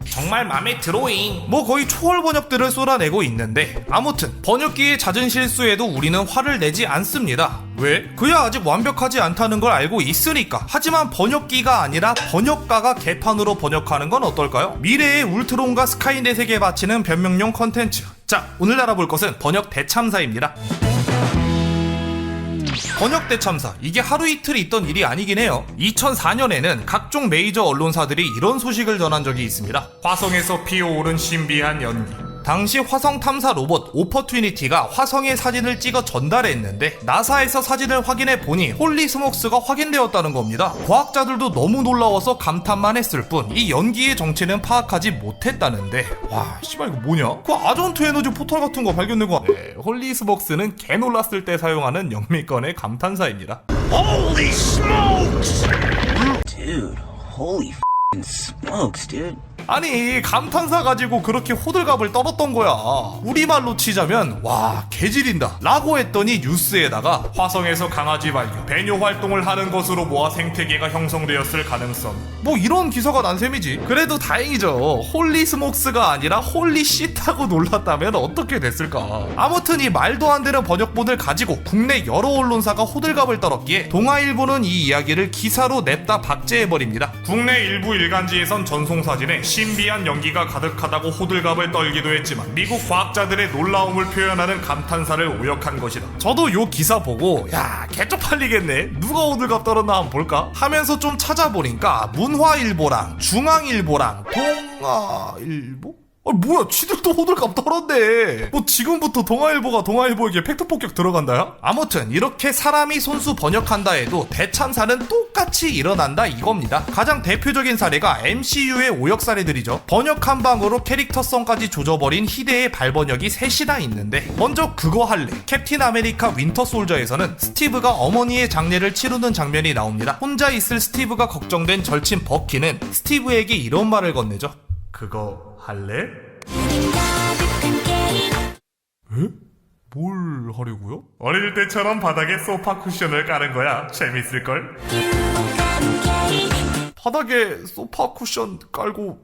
정말 맘에 들어잉. 뭐 거의 초월 번역들을 쏟아내고 있는데 아무튼 번역기의 잦은 실수에도 우리는 화를 내지 않습니다. 왜? 그야 아직 완벽하지 않다는 걸 알고 있으니까. 하지만 번역기가 아니라 번역가가 개판으로 번역하는 건 어떨까요? 미래의 울트론과 스카이넷에게 바치는 변명용 컨텐츠. 자, 오늘 알아볼 것은 번역 대참사입니다. 번역 대참사, 이게 하루 이틀 있던 일이 아니긴 해요. 2004년에는 각종 메이저 언론사들이 이런 소식을 전한 적이 있습니다. 화성에서 피어오른 신비한 연기. 당시 화성 탐사 로봇 오퍼튜니티가 화성의 사진을 찍어 전달했는데 나사에서 사진을 확인해 보니 홀리 스모크스가 확인되었다는 겁니다. 과학자들도 너무 놀라워서 감탄만 했을 뿐 이 연기의 정체는 파악하지 못했다는데, 와 씨발 이거 뭐냐? 그 아전트 에너지 포털 같은 거 발견된 거. 네, 홀리 스모크스는 개 놀랐을 때 사용하는 영미권의 감탄사입니다. Holy smokes! Dude, holy f***ing smokes, dude. 아니 감탄사 가지고 그렇게 호들갑을 떨었던 거야. 우리말로 치자면 와 개지린다 라고 했더니 뉴스에다가 화성에서 강아지 발견, 배뇨 활동을 하는 것으로 모아 생태계가 형성되었을 가능성. 뭐 이런 기사가 난 셈이지. 그래도 다행이죠. 홀리 스모크스가 아니라 홀리 쉿하고 놀랐다면 어떻게 됐을까. 아무튼 이 말도 안 되는 번역본을 가지고 국내 여러 언론사가 호들갑을 떨었기에 동아일보는 이 이야기를 기사로 냅다 박제해버립니다. 국내 일부 일간지에선 전송사진에 신비한 연기가 가득하다고 호들갑을 떨기도 했지만 미국 과학자들의 놀라움을 표현하는 감탄사를 오역한 것이다. 저도 요 기사 보고 야 개쪽팔리겠네, 누가 호들갑 떨었나 한번 볼까 하면서 좀 찾아보니까 문화일보랑 중앙일보랑 동아일보? 뭐야 지들도 호들갑 떨었네. 뭐 지금부터 동아일보가 동아일보에게 팩트폭격 들어간다야? 아무튼 이렇게 사람이 손수 번역한다 해도 대참사는 똑같이 일어난다 이겁니다. 가장 대표적인 사례가 MCU의 오역 사례들이죠. 번역 한 방으로 캐릭터성까지 조져버린 희대의 발번역이 셋이나 있는데, 먼저 그거 할래. 캡틴 아메리카 윈터 솔저에서는 스티브가 어머니의 장례를 치르는 장면이 나옵니다. 혼자 있을 스티브가 걱정된 절친 버키는 스티브에게 이런 말을 건네죠. 그거 할래? 에? 뭘 하려고요? 어릴 때처럼 바닥에 소파 쿠션을 까는 거야. 재밌을걸? 바닥에 소파 쿠션 깔고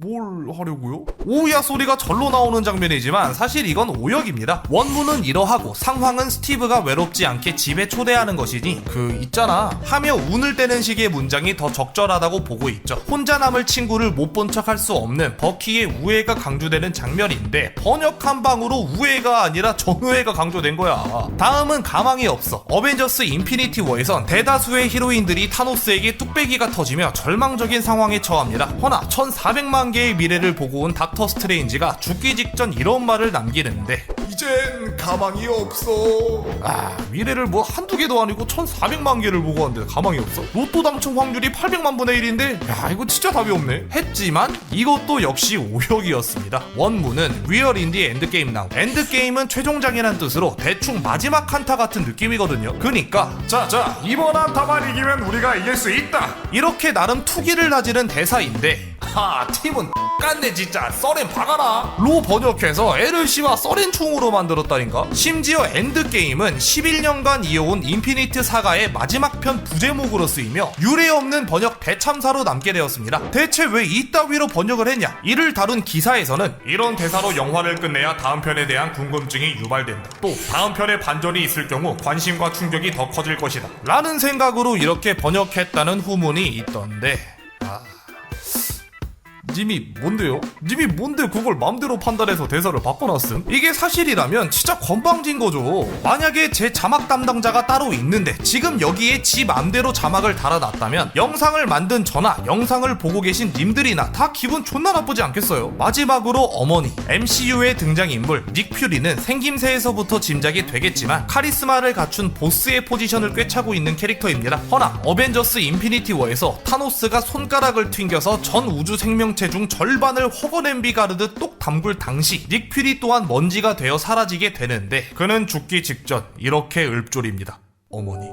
뭘 하려고요? 오야 소리가 절로 나오는 장면이지만 사실 이건 오역입니다. 원문은 이러하고 상황은 스티브가 외롭지 않게 집에 초대하는 것이니 있잖아 하며 운을 떼는 식의 문장이 더 적절하다고 보고 있죠. 혼자 남을 친구를 못 본 척 할 수 없는 버키의 우애가 강조되는 장면인데 번역 한 방으로 우애가 아니라 정우애가 강조된 거야. 다음은 가망이 없어. 어벤져스 인피니티 워에선 대다수의 히로인들이 타노스에게 뚝배기가 터지며 절망적인 상황에 처합니다. 허나 1400만 개의 미래를 보고 온 닥터 스트레인지가 죽기 직전 이런 말을 남기는데, 이젠 가망이 없어. 미래를 뭐 한두 개도 아니고 1400만 개를 보고 왔는데 가망이 없어? 로또 당첨 확률이 800만 분의 1인데 이거 진짜 답이 없네 했지만 이것도 역시 오역이었습니다. 원문은 We're in the endgame now. 엔드게임은 최종장이란 뜻으로 대충 마지막 한타 같은 느낌이거든요. 그니까 자 이번 한타만 이기면 우리가 이길 수 있다. 이렇게 나름 투기를 다지는 대사인데, 팀은 깠네 진짜. 써렌 박아라 로 번역해서 LC와 써렌충으로 만들었다니까. 심지어 엔드게임은 11년간 이어온 인피니트 사가의 마지막 편 부제목으로 쓰이며 유례없는 번역 대참사로 남게 되었습니다. 대체 왜 이따위로 번역을 했냐? 이를 다룬 기사에서는 이런 대사로 영화를 끝내야 다음 편에 대한 궁금증이 유발된다. 또 다음 편에 반전이 있을 경우 관심과 충격이 더 커질 것이다 라는 생각으로 이렇게 번역했다는 후문이 있던데, 님이 뭔데요? 님이 뭔데 그걸 맘대로 판단해서 대사를 바꿔놨음? 이게 사실이라면 진짜 건방진 거죠. 만약에 제 자막 담당자가 따로 있는데 지금 여기에 지 맘대로 자막을 달아놨다면 영상을 만든 저나 영상을 보고 계신 님들이나 다 기분 존나 나쁘지 않겠어요? 마지막으로 어머니, MCU의 등장인물 닉 퓨리는 생김새에서부터 짐작이 되겠지만 카리스마를 갖춘 보스의 포지션을 꿰차고 있는 캐릭터입니다. 허나 어벤져스 인피니티 워에서 타노스가 손가락을 튕겨서 전 우주 생명체 중 절반을 허거 냄비 가르듯 똑 담글 당시 닉 퓨리 또한 먼지가 되어 사라지게 되는데, 그는 죽기 직전 이렇게 읊조립니다. 어머니.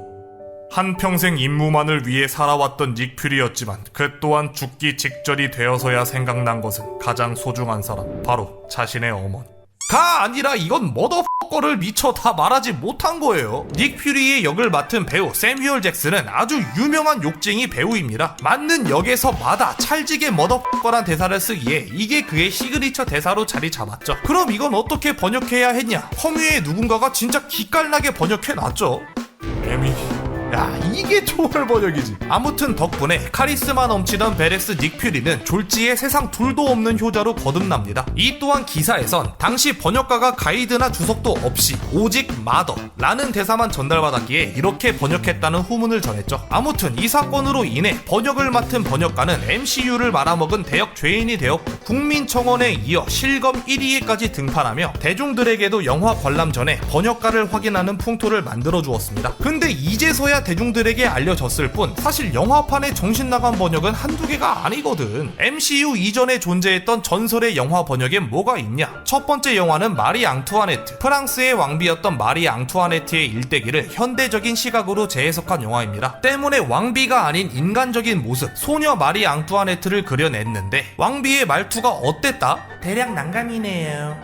한평생 임무만을 위해 살아왔던 닉 퓨리였지만 그 또한 죽기 직전이 되어서야 생각난 것은 가장 소중한 사람, 바로 자신의 어머니. 가 아니라 이건 머더거를 미처 다 말하지 못한 거예요. 닉 퓨리의 역을 맡은 배우 세뮤얼 잭슨은 아주 유명한 욕쟁이 배우입니다. 맞는 역에서마다 찰지게 머더거란 대사를 쓰기에 이게 그의 시그니처 대사로 자리 잡았죠. 그럼 이건 어떻게 번역해야 했냐? 허뮤의 누군가가 진짜 기깔나게 번역해놨죠. 야, 이게 초월 번역이지. 아무튼 덕분에 카리스마 넘치던 베레스 닉 퓨리는 졸지에 세상 둘도 없는 효자로 거듭납니다. 이 또한 기사에선 당시 번역가가 가이드나 주석도 없이 오직 마더라는 대사만 전달받았기에 이렇게 번역했다는 후문을 전했죠. 아무튼 이 사건으로 인해 번역을 맡은 번역가는 MCU를 말아먹은 대역 죄인이 되었고 국민청원에 이어 실검 1위에까지 등판하며 대중들에게도 영화 관람 전에 번역가를 확인하는 풍토를 만들어 주었습니다. 근데 이제서야 대중들에게 알려졌을 뿐 사실 영화판의 정신나간 번역은 한두 개가 아니거든. MCU 이전에 존재했던 전설의 영화 번역엔 뭐가 있냐? 첫 번째 영화는 마리 앙투아네트, 프랑스의 왕비였던 마리 앙투아네트의 일대기를 현대적인 시각으로 재해석한 영화입니다. 때문에 왕비가 아닌 인간적인 모습, 소녀 마리 앙투아네트를 그려냈는데 왕비의 말투가 어땠다? 대략 난감이네요.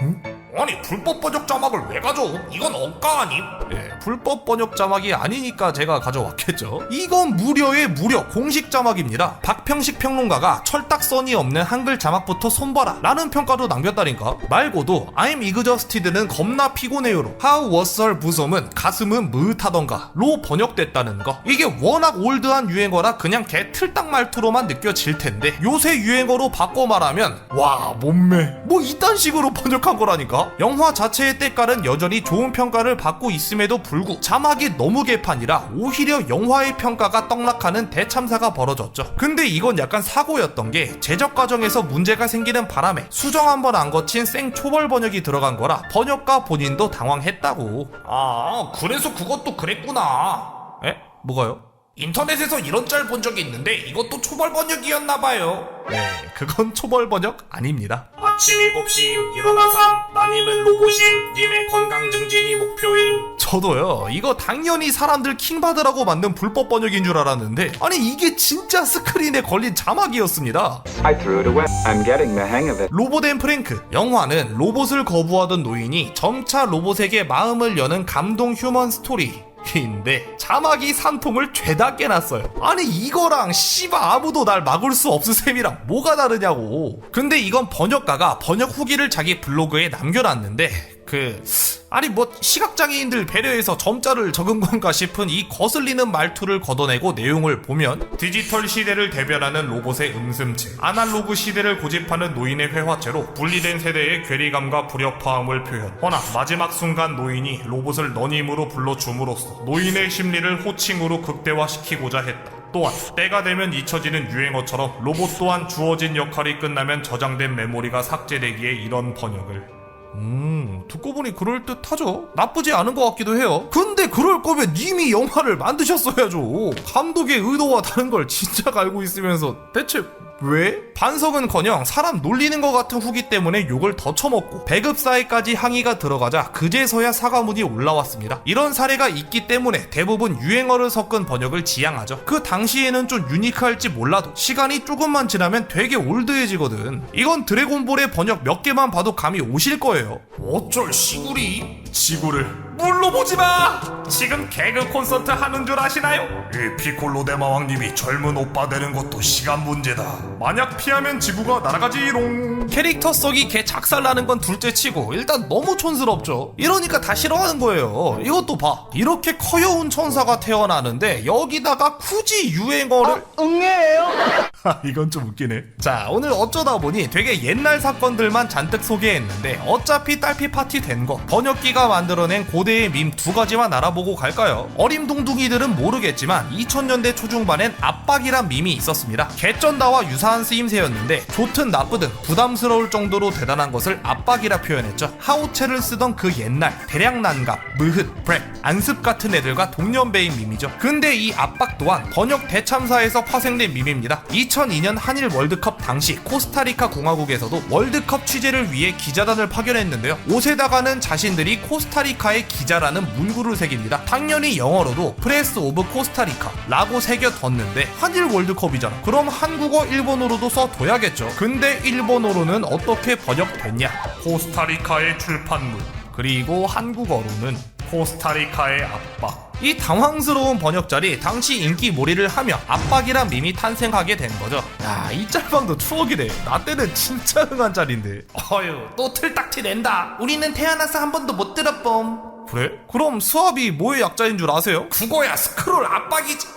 응? 아니 불법 번역 자막을 왜 가져옴? 이건 억까 아님? 예, 불법 번역 자막이 아니니까 제가 가져왔겠죠. 이건 무려의 무려 공식 자막입니다. 박평식 평론가가 철딱선이 없는 한글 자막부터 손봐라 라는 평가도 남겼다니까. 말고도 I'm exhausted는 겁나 피곤해요로, How was her 부솜은 가슴은 무릇하던가 로 번역됐다는 거. 이게 워낙 올드한 유행어라 그냥 개 틀딱 말투로만 느껴질 텐데 요새 유행어로 바꿔 말하면 와 몸매 뭐 이딴 식으로 번역한 거라니까. 영화 자체의 때깔은 여전히 좋은 평가를 받고 있음에도 불구 자막이 너무 개판이라 오히려 영화의 평가가 떡락하는 대참사가 벌어졌죠. 근데 이건 약간 사고였던 게 제작 과정에서 문제가 생기는 바람에 수정 한 번 안 거친 생 초벌 번역이 들어간 거라 번역가 본인도 당황했다고. 아 그래서 그것도 그랬구나. 에? 뭐가요? 인터넷에서 이런 짤 본 적이 있는데 이것도 초벌 번역이었나봐요. 네, 그건 초벌 번역 아닙니다. 아침 7시 일어나삼 나님은 로봇임 님의 건강 증진이 목표임. 저도요, 이거 당연히 사람들 킹받으라고 만든 불법 번역인 줄 알았는데 아니 이게 진짜 스크린에 걸린 자막이었습니다. 로봇 앤 프랭크. 영화는 로봇을 거부하던 노인이 점차 로봇에게 마음을 여는 감동 휴먼 스토리 인데 자막이 산통을 죄다 깨놨어요. 아니 이거랑 씨바 아무도 날 막을 수 없을 셈이랑 뭐가 다르냐고. 근데 이건 번역가가 번역 후기를 자기 블로그에 남겨놨는데 아니 뭐 시각장애인들 배려해서 점자를 적은 건가 싶은 이 거슬리는 말투를 걷어내고 내용을 보면 디지털 시대를 대변하는 로봇의 음슴체, 아날로그 시대를 고집하는 노인의 회화체로 분리된 세대의 괴리감과 불협화음을 표현. 허나 마지막 순간 노인이 로봇을 너님으로 불러줌으로써 노인의 심리를 호칭으로 극대화시키고자 했다. 또한 때가 되면 잊혀지는 유행어처럼 로봇 또한 주어진 역할이 끝나면 저장된 메모리가 삭제되기에 이런 번역을. 듣고 보니 그럴듯하죠. 나쁘지 않은 것 같기도 해요. 근데 그럴 거면 님이 영화를 만드셨어야죠. 감독의 의도와 다른 걸 진작 알고 있으면서 대체 왜? 반성은커녕 사람 놀리는 것 같은 후기 때문에 욕을 더 처먹고 배급사에까지 항의가 들어가자 그제서야 사과문이 올라왔습니다. 이런 사례가 있기 때문에 대부분 유행어를 섞은 번역을 지향하죠. 그 당시에는 좀 유니크할지 몰라도 시간이 조금만 지나면 되게 올드해지거든. 이건 드래곤볼의 번역 몇 개만 봐도 감이 오실 거예요. 어쩔 시구리? 지구를 물로 보지마! 지금 개그 콘서트 하는 줄 아시나요? 이 피콜로 대마왕님이 젊은 오빠 되는 것도 시간 문제다. 만약 피하면 지구가 날아가지롱. 캐릭터 썩이 개 작살나는 건 둘째치고 일단 너무 촌스럽죠. 이러니까 다 싫어하는 거예요. 이것도 봐. 이렇게 커여운 천사가 태어나는데 여기다가 굳이 유행어를 응애예요? 이건 좀 웃기네. 자, 오늘 어쩌다 보니 되게 옛날 사건들만 잔뜩 소개했는데 어차피 딸피 파티 된 거 번역기가 만들어낸 고대의 밈 두 가지만 알아보고 갈까요? 어림둥둥이들은 모르겠지만 2000년대 초중반엔 압박이란 밈이 있었습니다. 개쩐다와 유사한 쓰임새였는데 좋든 나쁘든 부담스러울 정도로 대단한 것을 압박이라 표현했죠. 하우체를 쓰던 그 옛날 대량난갑, 무흐, 브렉, 안습 같은 애들과 동년배인 밈이죠. 근데 이 압박 또한 번역 대참사에서 파생된 밈입니다. 2002년 한일 월드컵 당시 코스타리카 공화국에서도 월드컵 취재를 위해 기자단을 파견했는데요. 옷에다가는 자신들이 코스타리카의 기자라는 문구를 새깁니다. 당연히 영어로도 프레스 오브 코스타리카 라고 새겨뒀는데 한일 월드컵이잖아. 그럼 한국어 일본어로도 써둬야겠죠. 근데 일본어로는 어떻게 번역됐냐? 코스타리카의 출판물, 그리고 한국어로는 코스타리카의 압박. 이 당황스러운 번역자리 당시 인기몰이를 하며 압박이란 밈이 탄생하게 된 거죠. 야, 이 짤방도 추억이네. 나 때는 진짜 흥한 짤인데. 어휴, 또 틀딱티 낸다. 우리는 태어나서 한 번도 못 들어봄. 그래? 그럼 수압이 뭐의 약자인 줄 아세요? 국어야 스크롤 압박이지.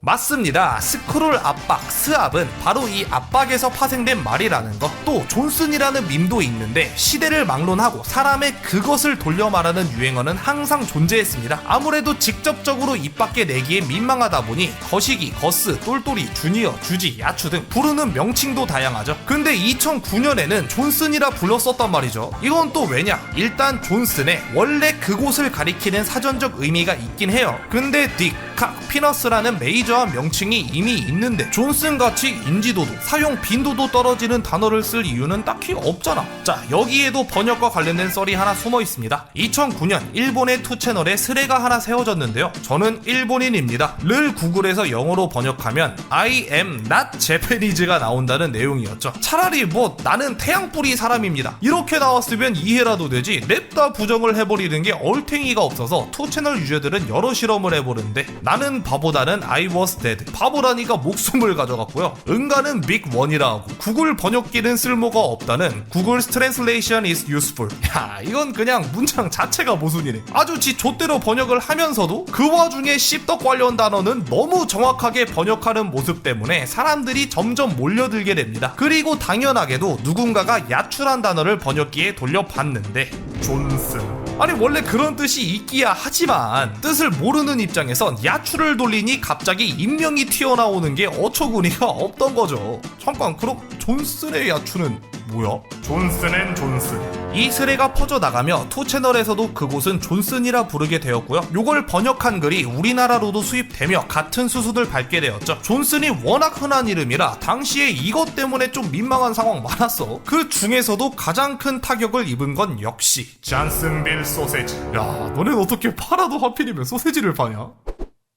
맞습니다. 스크롤 압박, 스압은 바로 이 압박에서 파생된 말이라는 것. 또 존슨이라는 밈도 있는데 시대를 막론하고 사람의 그것을 돌려 말하는 유행어는 항상 존재했습니다. 아무래도 직접적으로 입 밖에 내기에 민망하다 보니 거시기, 거스, 똘똘이, 주니어, 주지, 야추 등 부르는 명칭도 다양하죠. 근데 2009년에는 존슨이라 불렀었단 말이죠. 이건 또 왜냐? 일단 존슨의 원래 그곳을 가리키는 사전적 의미가 있긴 해요. 근데 딕, 칵, 피너스라는 메이저한 명칭이 이미 있는데 존슨같이 인지도도 사용 빈도도 떨어지는 단어를 쓸 이유는 딱히 없잖아. 자, 여기에도 번역과 관련된 썰이 하나 숨어 있습니다. 2009년 일본의 투채널에 스레가 하나 세워졌는데요. 저는 일본인입니다. 를 구글에서 영어로 번역하면 I am not Japanese가 나온다는 내용이었죠. 차라리 뭐 나는 태양뿌리 사람입니다 이렇게 나왔으면 이해라도 되지 냅다 부정을 해버리는 게 얼탱이가 없어서 투채널 유저들은 여러 실험을 해보는데 나는 바보다는 I was dead. 바보라니까 목숨을 가져갔고요. 응가는 big one이라 하고 구글 번역기는 쓸모가 없다는 Google's translation is useful. 야, 이건 그냥 문장 자체가 모순이네. 아주 지 좆대로 번역을 하면서도 그 와중에 씹덕 관련 단어는 너무 정확하게 번역하는 모습 때문에 사람들이 점점 몰려들게 됩니다. 그리고 당연하게도 누군가가 야출한 단어를 번역기에 돌려봤는데 존슨. 아니 원래 그런 뜻이 있기야 하지만 뜻을 모르는 입장에선 야추를 돌리니 갑자기 인명이 튀어나오는 게 어처구니가 없던 거죠. 잠깐, 그럼 존슨의 야추는 뭐야? 존슨앤 존슨. 이 스레가 퍼져나가며 투채널에서도 그곳은 존슨이라 부르게 되었고요. 요걸 번역한 글이 우리나라로도 수입되며 같은 수순을 밟게 되었죠. 존슨이 워낙 흔한 이름이라 당시에 이것 때문에 좀 민망한 상황 많았어. 그 중에서도 가장 큰 타격을 입은 건 역시 잔슨빌 소세지. 야, 너넨 어떻게 팔아도 하필이면 소세지를 파냐?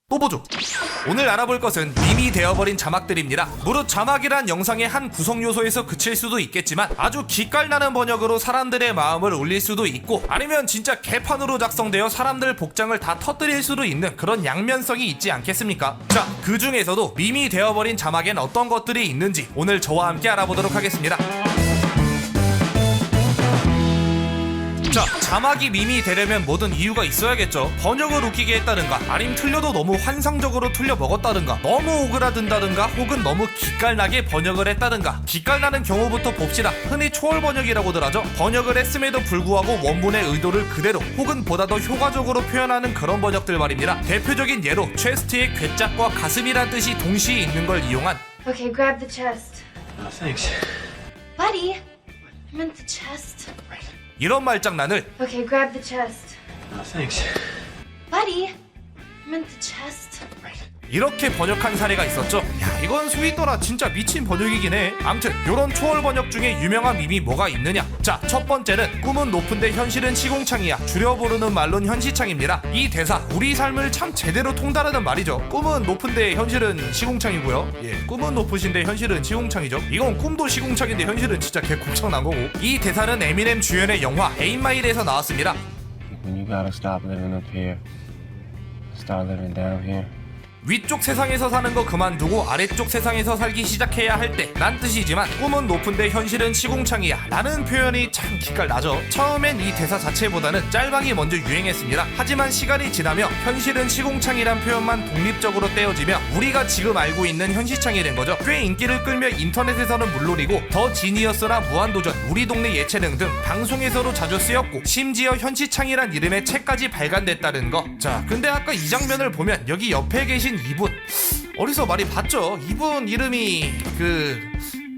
또 보죠. 오늘 알아볼 것은 밈이 되어버린 자막들입니다. 무릇 자막이란 영상의 한 구성 요소에서 그칠 수도 있겠지만 아주 기깔나는 번역으로 사람들의 마음을 울릴 수도 있고 아니면 진짜 개판으로 작성되어 사람들 복장을 다 터뜨릴 수도 있는 그런 양면성이 있지 않겠습니까? 자, 그 중에서도 밈이 되어버린 자막엔 어떤 것들이 있는지 오늘 저와 함께 알아보도록 하겠습니다. 자, 자막이 밈이 되려면 뭐든 이유가 있어야겠죠. 번역을 웃기게 했다든가 아님 틀려도 너무 환상적으로 틀려 먹었다든가 너무 오그라든다든가 혹은 너무 기깔나게 번역을 했다든가. 기깔나는 경우부터 봅시다. 흔히 초월 번역이라고들 하죠. 번역을 했음에도 불구하고 원본의 의도를 그대로 혹은 보다 더 효과적으로 표현하는 그런 번역들 말입니다. 대표적인 예로 체스트의 괴짝과 가슴이란 뜻이 동시에 있는 걸 이용한 Okay, grab the chest. Thanks. Buddy, I meant the chest. 이런 말장난을 Okay, grab the chest. Thanks. Buddy, I meant the chest. 이렇게 번역한 사례가 있었죠. 야, 이건 스윗더라 진짜 미친 번역이긴 해. 암튼 요런 초월 번역 중에 유명한 밈이 뭐가 있느냐. 자, 첫 번째는 꿈은 높은데 현실은 시궁창이야. 줄여 부르는 말론 현시창입니다. 이 대사 우리 삶을 참 제대로 통달하는 말이죠. 꿈은 높은데 현실은 시궁창이고요. 예, 꿈은 높으신데 현실은 시궁창이죠. 이건 꿈도 시궁창인데 현실은 진짜 개국창 난 거고. 이 대사는 에미넴 주연의 영화 8 Mile에서 나왔습니다. When you gotta stop living up here, start living down here. 위쪽 세상에서 사는 거 그만두고 아래쪽 세상에서 살기 시작해야 할 때 란 뜻이지만 꿈은 높은데 현실은 시궁창이야 라는 표현이 참 기깔나죠. 처음엔 이 대사 자체보다는 짤방이 먼저 유행했습니다. 하지만 시간이 지나며 현실은 시궁창이란 표현만 독립적으로 떼어지며 우리가 지금 알고 있는 현시창이 된 거죠. 꽤 인기를 끌며 인터넷에서는 물론이고 더 지니어스나 무한도전, 우리 동네 예체능 등 방송에서도 자주 쓰였고 심지어 현시창이란 이름의 책까지 발간됐다는 거. 자, 근데 아까 이 장면을 보면 여기 옆에 계신 이분 어디서 많이 봤죠? 이분 이름이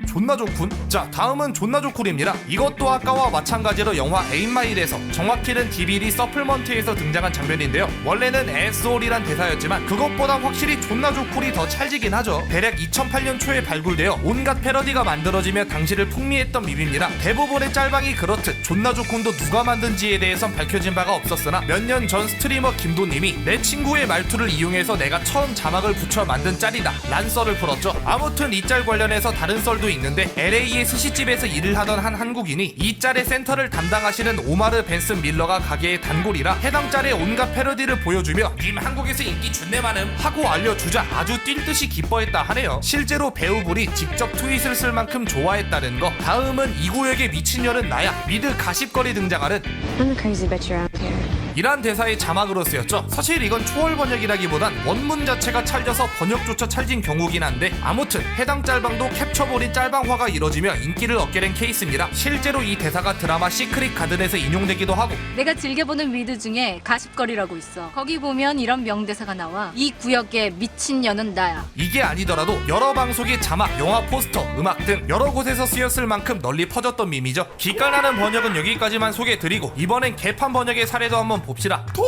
존나 좋군. 자, 다음은 존나 좋쿨입니다. 이것도 아까와 마찬가지로 영화 8 Mile에서 정확히는 DVD 서플먼트에서 등장한 장면인데요. 원래는 SOL이란 대사였지만 그것보다 확실히 존나 좋쿨이 더 찰지긴 하죠. 대략 2008년 초에 발굴되어 온갖 패러디가 만들어지며 당시를 풍미했던 밈입니다. 대부분의 짤방이 그렇듯 존나 좋군도 누가 만든지에 대해선 밝혀진 바가 없었으나 몇 년 전 스트리머 김도님이 내 친구의 말투를 이용해서 내가 처음 자막을 붙여 만든 짤이다 란 썰을 풀었죠. 아무튼 이 짤 관련해서 다른 썰도 있는데 LA의 스시집에서 일을 하던 한 한국인이 이 짤의 센터를 담당하시는 오마르 벤슨 밀러가 가게의 단골이라 해당 짤의 온갖 패러디를 보여주며 님 한국에서 인기 준내 많음 하고 알려주자 아주 뛸 듯이 기뻐했다 하네요. 실제로 배우분이 직접 트윗을 쓸 만큼 좋아했다는 거. 다음은 이 구역의 미친년은 나야 미드 가십거리 등장하는 I'm the crazy bitch around here. 이란 대사의 자막으로 쓰였죠. 사실 이건 초월 번역이라기보단 원문 자체가 찰져서 번역조차 찰진 경우긴 한데 아무튼 해당 짤방도 캡처본인 짤방화가 이뤄지며 인기를 얻게 된 케이스입니다. 실제로 이 대사가 드라마 시크릿 가든에서 인용되기도 하고 내가 즐겨보는 위드 중에 가십거리라고 있어. 거기 보면 이런 명대사가 나와. 이 구역의 미친년은 나야. 이게 아니더라도 여러 방송의 자막, 영화 포스터, 음악 등 여러 곳에서 쓰였을 만큼 널리 퍼졌던 밈이죠. 기깔나는 번역은 여기까지만 소개해드리고 이번엔 개판 번역의 사례도 한번 봅시다. 톰!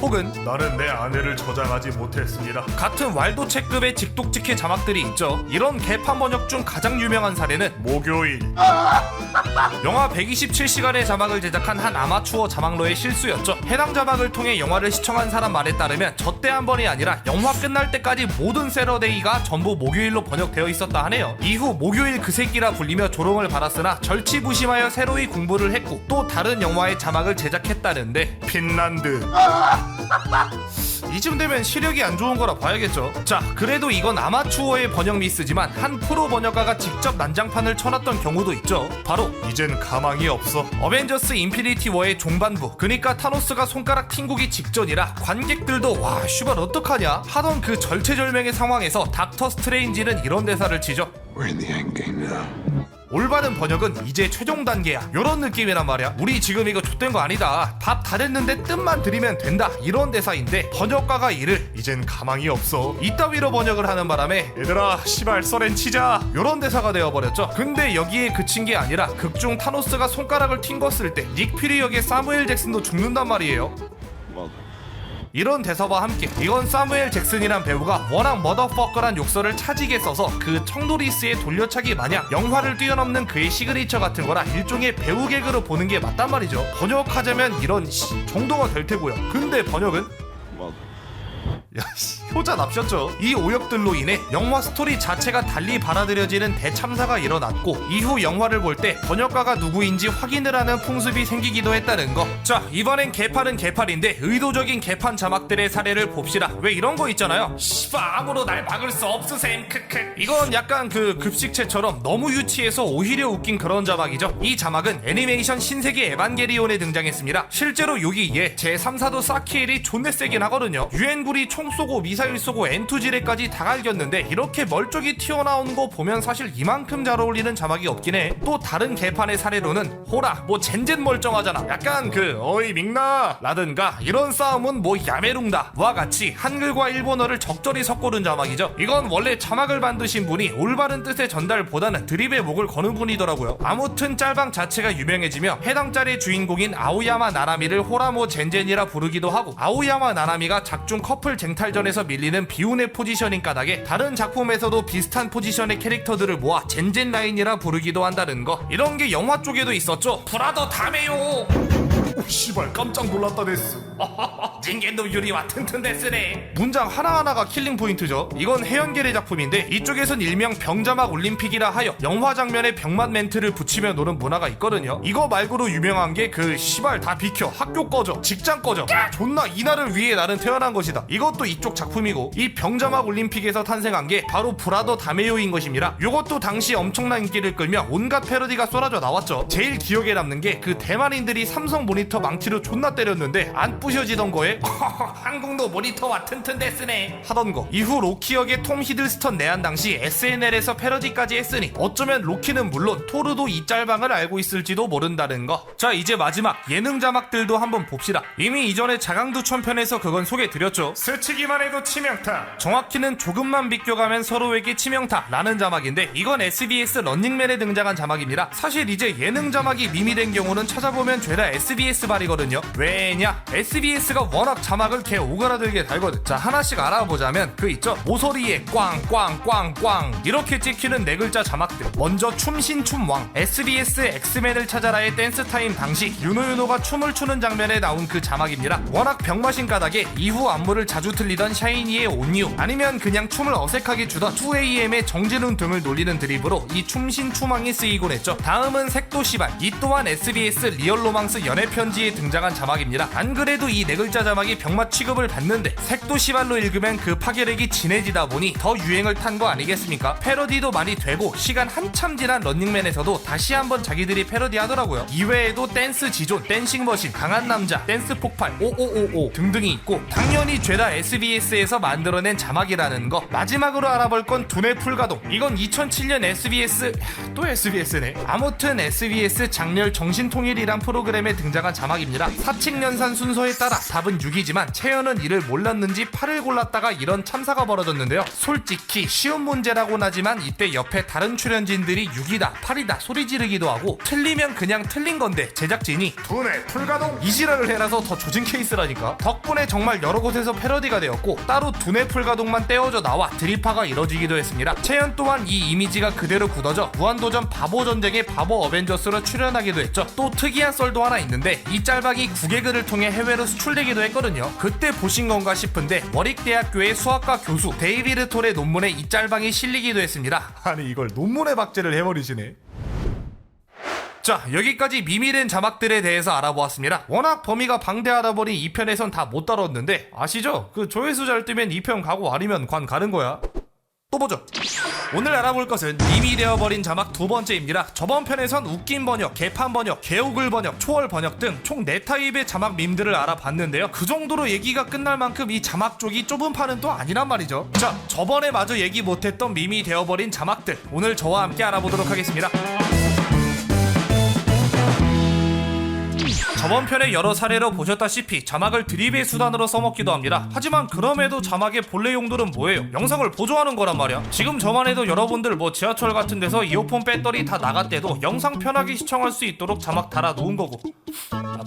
혹은 나는 내 아내를 저장하지 못했습니다. 같은 왈도체급의 직독직해 자막들이 있죠. 이런 개판 번역 중 가장 유명한 사례는 목요일. 영화 127시간의 자막을 제작한 한 아마추어 자막러의 실수였죠. 해당 자막을 통해 영화를 시청한 사람 말에 따르면 저 때 한 번이 아니라 영화 끝날 때까지 모든 세러데이가 전부 목요일로 번역되어 있었다 하네요. 이후 목요일 그 새끼라 불리며 조롱을 받았으나 절치부심하여 새로이 공부를 했고 또 다른 영화의 자막을 제작했다는데 핀란드. 이쯤 되면 시력이 안 좋은 거라 봐야겠죠. 자, 그래도 이건 아마추어의 번역 미스지만 한 프로 번역가가 직접 난장판을 쳐놨던 경우도 있죠. 바로 이젠 가망이 없어. 어벤져스 인피니티 워의 종반부, 그니까 타노스가 손가락 튕구기 직전이라 관객들도 와 슈발 어떡하냐 하던 그 절체절명의 상황에서 닥터 스트레인지는 이런 대사를 치죠. 올바른 번역은 이제 최종 단계야, 요런 느낌이란 말이야. 우리 지금 이거 좆된 거 아니다, 밥 다 됐는데 뜻만 들이면 된다, 이런 대사인데 번역가가 이를 이젠 가망이 없어. 이따위로 번역을 하는 바람에 얘들아 시발 써렌 치자. 요런 대사가 되어버렸죠. 근데 여기에 그친 게 아니라 극중 타노스가 손가락을 튕겼을 때 닉 퓨리 역의 사무엘 잭슨도 죽는단 말이에요. 이런 대사와 함께 이건 사무엘 잭슨이란 배우가 워낙 머더퍼커란 욕설을 차지게 써서 그 청노리스의 돌려차기 마냥 영화를 뛰어넘는 그의 시그니처 같은 거라 일종의 배우 개그로 보는 게 맞단 말이죠. 번역하자면 이런 정도가 될 테고요. 근데 번역은 야씨, 효자 납셨죠. 이 오역들로 인해 영화 스토리 자체가 달리 받아들여지는 대참사가 일어났고 이후 영화를 볼 때 번역가가 누구인지 확인을 하는 풍습이 생기기도 했다는 거. 자, 이번엔 개판은 개판인데 의도적인 개판 자막들의 사례를 봅시다. 왜 이런 거 있잖아요. 씨발 아무로 날 막을 수 없으셈 크크. 이건 약간 그 급식체처럼 너무 유치해서 오히려 웃긴 그런 자막이죠. 이 자막은 애니메이션 신세계 에반게리온에 등장했습니다. 실제로 여기에 제3사도 사키엘이 존내 세긴 하거든요. 유엔굴이 총 쏘고 미사일 쏘고 엔투지레까지 다 갈겼는데 이렇게 멀쩡히 튀어나온 거 보면 사실 이만큼 잘 어울리는 자막이 없긴 해. 또 다른 개판의 사례로는 호라 뭐 젠젠 멀쩡하잖아, 약간 그 어이 믹나 라든가 이런 싸움은 뭐 야메룽다 와 같이 한글과 일본어를 적절히 섞어둔 자막이죠. 이건 원래 자막을 만드신 분이 올바른 뜻의 전달보다는 드립에 목을 거는 분이더라고요. 아무튼 짤방 자체가 유명해지며 해당 짤의 주인공인 아오야마 나나미를 호라모 젠젠이라 부르기도 하고 아오야마 나나미가 작중 커플 쟁탈전에서 밀리는 비운의 포지션인 까닭에 다른 작품에서도 비슷한 포지션의 캐릭터들을 모아 젠젠 라인이라 부르기도 한다는 거. 이런 게 영화 쪽에도 있었죠. 브라더 다메요. 오 씨발 깜짝 놀랐다 데스. 징겐도 유리와 튼튼 데스네. 문장 하나하나가 킬링 포인트죠. 이건 해연계의 작품인데 이쪽에선 일명 병자막 올림픽이라 하여 영화 장면에 병맛 멘트를 붙이며 노는 문화가 있거든요. 이거 말고도 유명한 게 그 씨발 다 비켜, 학교 꺼져, 직장 꺼져, 존나 이날을 위해 나는 태어난 것이다, 이것도 이쪽 작품이고 이 병자막 올림픽에서 탄생한 게 바로 브라더 다메요인 것입니다. 이것도 당시 엄청난 인기를 끌며 온갖 패러디가 쏟아져 나왔죠. 제일 기억에 남는 게 그 대만인들이 삼성 모니터 망치로 존나 때렸는데 안 부셔지던 거에 한국도 모니터와 튼튼 데스네 하던 거. 이후 로키 역의 톰 히들스턴 내한 당시 SNL에서 패러디까지 했으니 어쩌면 로키는 물론 토르도 이 짤방을 알고 있을지도 모른다는 거. 자, 이제 마지막 예능 자막들도 한번 봅시다. 이미 이전에 자강두천 편에서 그건 소개드렸죠. 스치기만 해도 치명타. 정확히는 조금만 비껴가면 서로에게 치명타 라는 자막인데 이건 SBS 런닝맨에 등장한 자막입니다. 사실 이제 예능 자막이 밈이 된 경우는 찾아보면 죄다 SBS 발이거든요. 왜냐? SBS가 워낙 자막을 개 오그라들게 달거든. 자, 하나씩 알아보자면 그 있죠. 모서리에 꽝꽝꽝꽝 이렇게 찍히는 네 글자 자막들. 먼저 춤신춤왕, SBS 엑스맨을 찾아라의 댄스타임 당시 윤호윤호가 춤을 추는 장면에 나온 그 자막입니다. 워낙 병마신 까닭에 이후 안무를 자주 틀리던 샤이니의 온유, 아니면 그냥 춤을 어색하게 추던 2AM의 정진훈 등을 놀리는 드립으로 이 춤신춤왕이 쓰이곤 했죠. 다음은 색도시발, 이 또한 SBS 리얼로망스 연애편지에 등장한 자막입니다. 안 그래도 이 네 글자 자막이 병맛 취급을 받는데 색도 시발로 읽으면 그 파괴력이 진해지다 보니 더 유행을 탄 거 아니겠습니까? 패러디도 많이 되고 시간 한참 지난 런닝맨에서도 다시 한번 자기들이 패러디 하더라고요. 이외에도 댄스 지존, 댄싱 머신, 강한 남자, 댄스 폭발, 5555 등등이 있고 당연히 죄다 SBS에서 만들어낸 자막이라는 거. 마지막으로 알아볼 건 두뇌 풀가동. 이건 2007년 SBS 또 SBS네. 아무튼 SBS 장렬 정신통일이란 프로그램에 등장한 자막입니다. 사칙연산 순서에 따라 답은 6이지만 채연은 이를 몰랐는지 8을 골랐다가 이런 참사가 벌어졌는데요. 솔직히 쉬운 문제라고는 하지만 이때 옆에 다른 출연진들이 6이다 8이다 소리 지르기도 하고 틀리면 그냥 틀린 건데 제작진이 두뇌 풀가동. 이지랄을 해놔서 더 조진 케이스라니까. 덕분에 정말 여러 곳에서 패러디가 되었고 따로 두뇌 풀가동만 떼어져 나와 드립화가 이뤄지기도 했습니다. 채연 또한 이 이미지가 그대로 굳어져 무한도전 바보 전쟁의 바보 어벤져스로 출연하기도 했죠. 또 특이한 썰도 하나 있는데 이 짤방이 국외글을 통해 해외로 수출되기도 했거든요. 그때 보신 건가 싶은데 워릭대학교의 수학과 교수 데이비드 톨의 논문에 이 짤방이 실리기도 했습니다. 아니 이걸 논문에 박제를 해버리시네. 자, 여기까지 미미된 자막들에 대해서 알아보았습니다. 워낙 범위가 방대하다 보니 2편에선 다 못 다뤘는데 아시죠? 그 조회수 잘 뜨면 2편 가고 아니면 관 가는 거야. 또 보죠. 오늘 알아볼 것은 밈이 되어버린 자막 두 번째입니다. 저번 편에선 웃긴 번역, 개판 번역, 개오글 번역, 초월 번역 등 총 4타입의 자막 밈들을 알아봤는데요. 그 정도로 얘기가 끝날 만큼 이 자막 쪽이 좁은 판은 또 아니란 말이죠. 자, 저번에 마저 얘기 못했던 밈이 되어버린 자막들 오늘 저와 함께 알아보도록 하겠습니다. 저번 편에 여러 사례로 보셨다시피 자막을 드립의 수단으로 써먹기도 합니다. 하지만 그럼에도 자막의 본래 용도는 뭐예요? 영상을 보조하는 거란 말이야. 지금 저만 해도 여러분들 뭐 지하철 같은 데서 이어폰 배터리 다 나갔대도 영상 편하게 시청할 수 있도록 자막 달아 놓은 거고.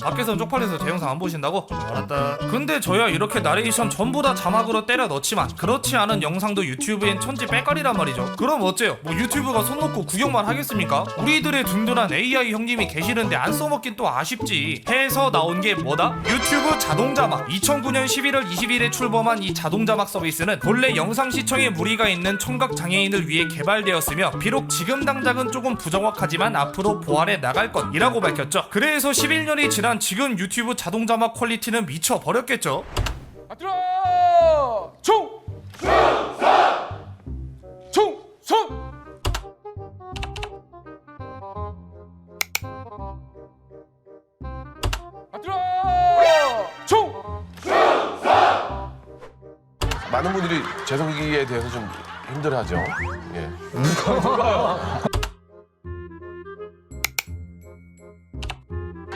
밖에선 쪽팔려서 제 영상 안 보신다고? 알았다. 근데 저야 이렇게 나레이션 전부 다 자막으로 때려 넣지만 그렇지 않은 영상도 유튜브엔 천지 빽깔이란 말이죠. 그럼 어째요? 뭐 유튜브가 손 놓고 구경만 하겠습니까? 우리들의 든든한 AI 형님이 계시는데 안 써먹긴 또 아쉽지 해서 나온 게 뭐다? 유튜브 자동자막. 2009년 11월 20일에 출범한 이 자동자막 서비스는 본래 영상 시청에 무리가 있는 청각장애인을 위해 개발되었으며 비록 지금 당장은 조금 부정확하지만 앞으로 보완해 나갈 것이라고 밝혔죠. 그래서 11년이 지난 지금 유튜브 자동자막 퀄리티는 미쳐버렸겠죠. 많은 분들이 재성기에 대해서 좀 힘들어하죠. 예.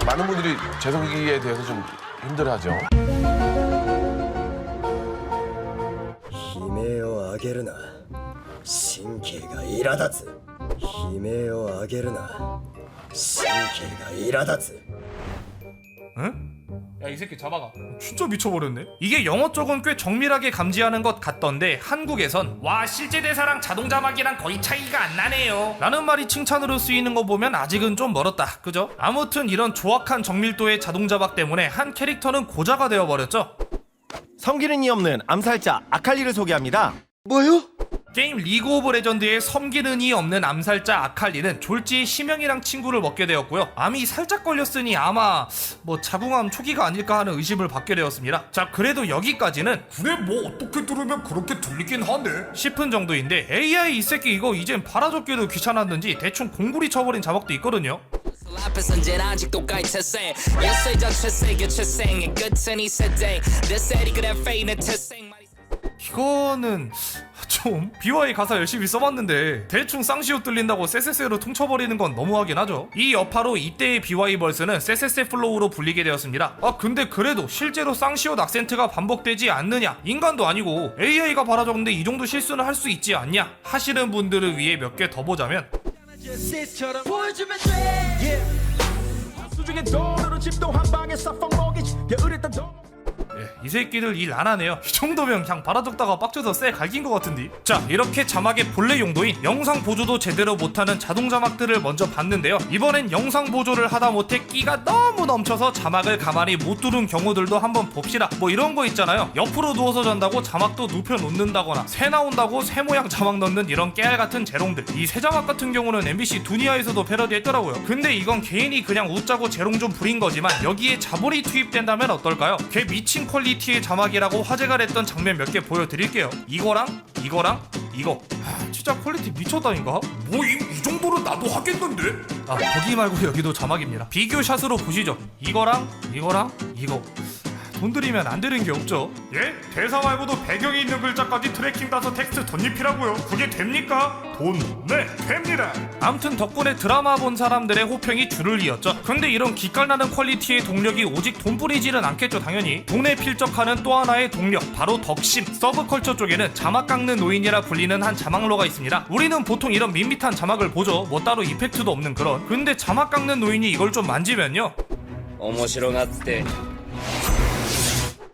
많은 분들이 재성기에 대해서 좀 힘들어하죠. 悲鳴を上げるな。神経が苛立つ。悲鳴を上げるな。神経が苛立つ。 응? 야, 이 새끼 잡아가. 진짜 미쳐버렸네. 이게 영어 쪽은 꽤 정밀하게 감지하는 것 같던데 한국에선 와 실제 대사랑 자동자막이랑 거의 차이가 안 나네요 라는 말이 칭찬으로 쓰이는 거 보면 아직은 좀 멀었다, 그죠? 아무튼 이런 조악한 정밀도의 자동자막 때문에 한 캐릭터는 고자가 되어버렸죠. 성기능이 없는 암살자 아칼리를 소개합니다. 뭐요? 게임 리그 오브 레전드의 섬기는이 없는 암살자 아칼리는 졸지에 심형이랑 친구를 먹게 되었고요. 암이 살짝 걸렸으니 아마 뭐 자궁암 초기가 아닐까 하는 의심을 받게 되었습니다. 자, 그래도 여기까지는 근데 뭐 어떻게 들으면 그렇게 들리긴 하네 싶은 정도인데 AI 이 새끼 이거 이젠 팔아줬기도 귀찮았는지 대충 공구리 쳐버린 자막도 있거든요. 이거는 좀 BY 가사 열심히 써봤는데 대충 쌍시옷 들린다고 쎄쎄쎄로 퉁쳐버리는 건 너무하긴 하죠. 이 여파로 이때의 BY 벌스는 쎄쎄쎄 플로우로 불리게 되었습니다. 아 근데 그래도 실제로 쌍시옷 악센트가 반복되지 않느냐? 인간도 아니고 AI가 바라적는데 이 정도 실수는 할 수 있지 않냐? 하시는 분들을 위해 몇 개 더 보자면 이 새끼들 일 안 하네요. 이 정도면 그냥 바라적다가 빡쳐서 쎄 갈긴 것 같은데. 자, 이렇게 자막의 본래 용도인 영상 보조도 제대로 못하는 자동 자막들을 먼저 봤는데요. 이번엔 영상 보조를 하다 못해 끼가 너무 넘쳐서 자막을 가만히 못 두른 경우들도 한번 봅시다. 뭐 이런 거 있잖아요. 옆으로 누워서 잔다고 자막도 눕혀 놓는다거나 새 나온다고 새 모양 자막 넣는 이런 깨알 같은 재롱들. 이 새 자막 같은 경우는 MBC 두니아에서도 패러디했더라고요. 근데 이건 개인이 그냥 웃자고 재롱 좀 부린 거지만 여기에 자본이 투입된다면 어떨까요? 걔 미친 퀄리티의 자막이라고 화제가 됐던 장면 몇 개 보여드릴게요. 이거랑 이거랑 이거. 진짜 퀄리티 미쳤다니까? 이 정도는 나도 하겠는데? 거기 말고 여기도 자막입니다. 비교 샷으로 보시죠. 이거랑 이거랑 이거. 돈 들이면 안 되는 게 없죠. 예? 대사 말고도 배경에 있는 글자까지 트래킹 따서 텍스트 덧입히라고요? 그게 됩니까? 네, 됩니다. 암튼 덕분에 드라마 본 사람들의 호평이 줄을 이었죠. 근데 이런 기깔나는 퀄리티의 동력이 오직 돈뿌리지는 않겠죠. 당연히 돈에 필적하는 또 하나의 동력, 바로 덕심. 서브컬처 쪽에는 자막 깎는 노인이라 불리는 한 자막러가 있습니다. 우리는 보통 이런 밋밋한 자막을 보죠. 뭐 따로 이펙트도 없는 그런. 근데 자막 깎는 노인이 이걸 좀 만지면요, 面白がって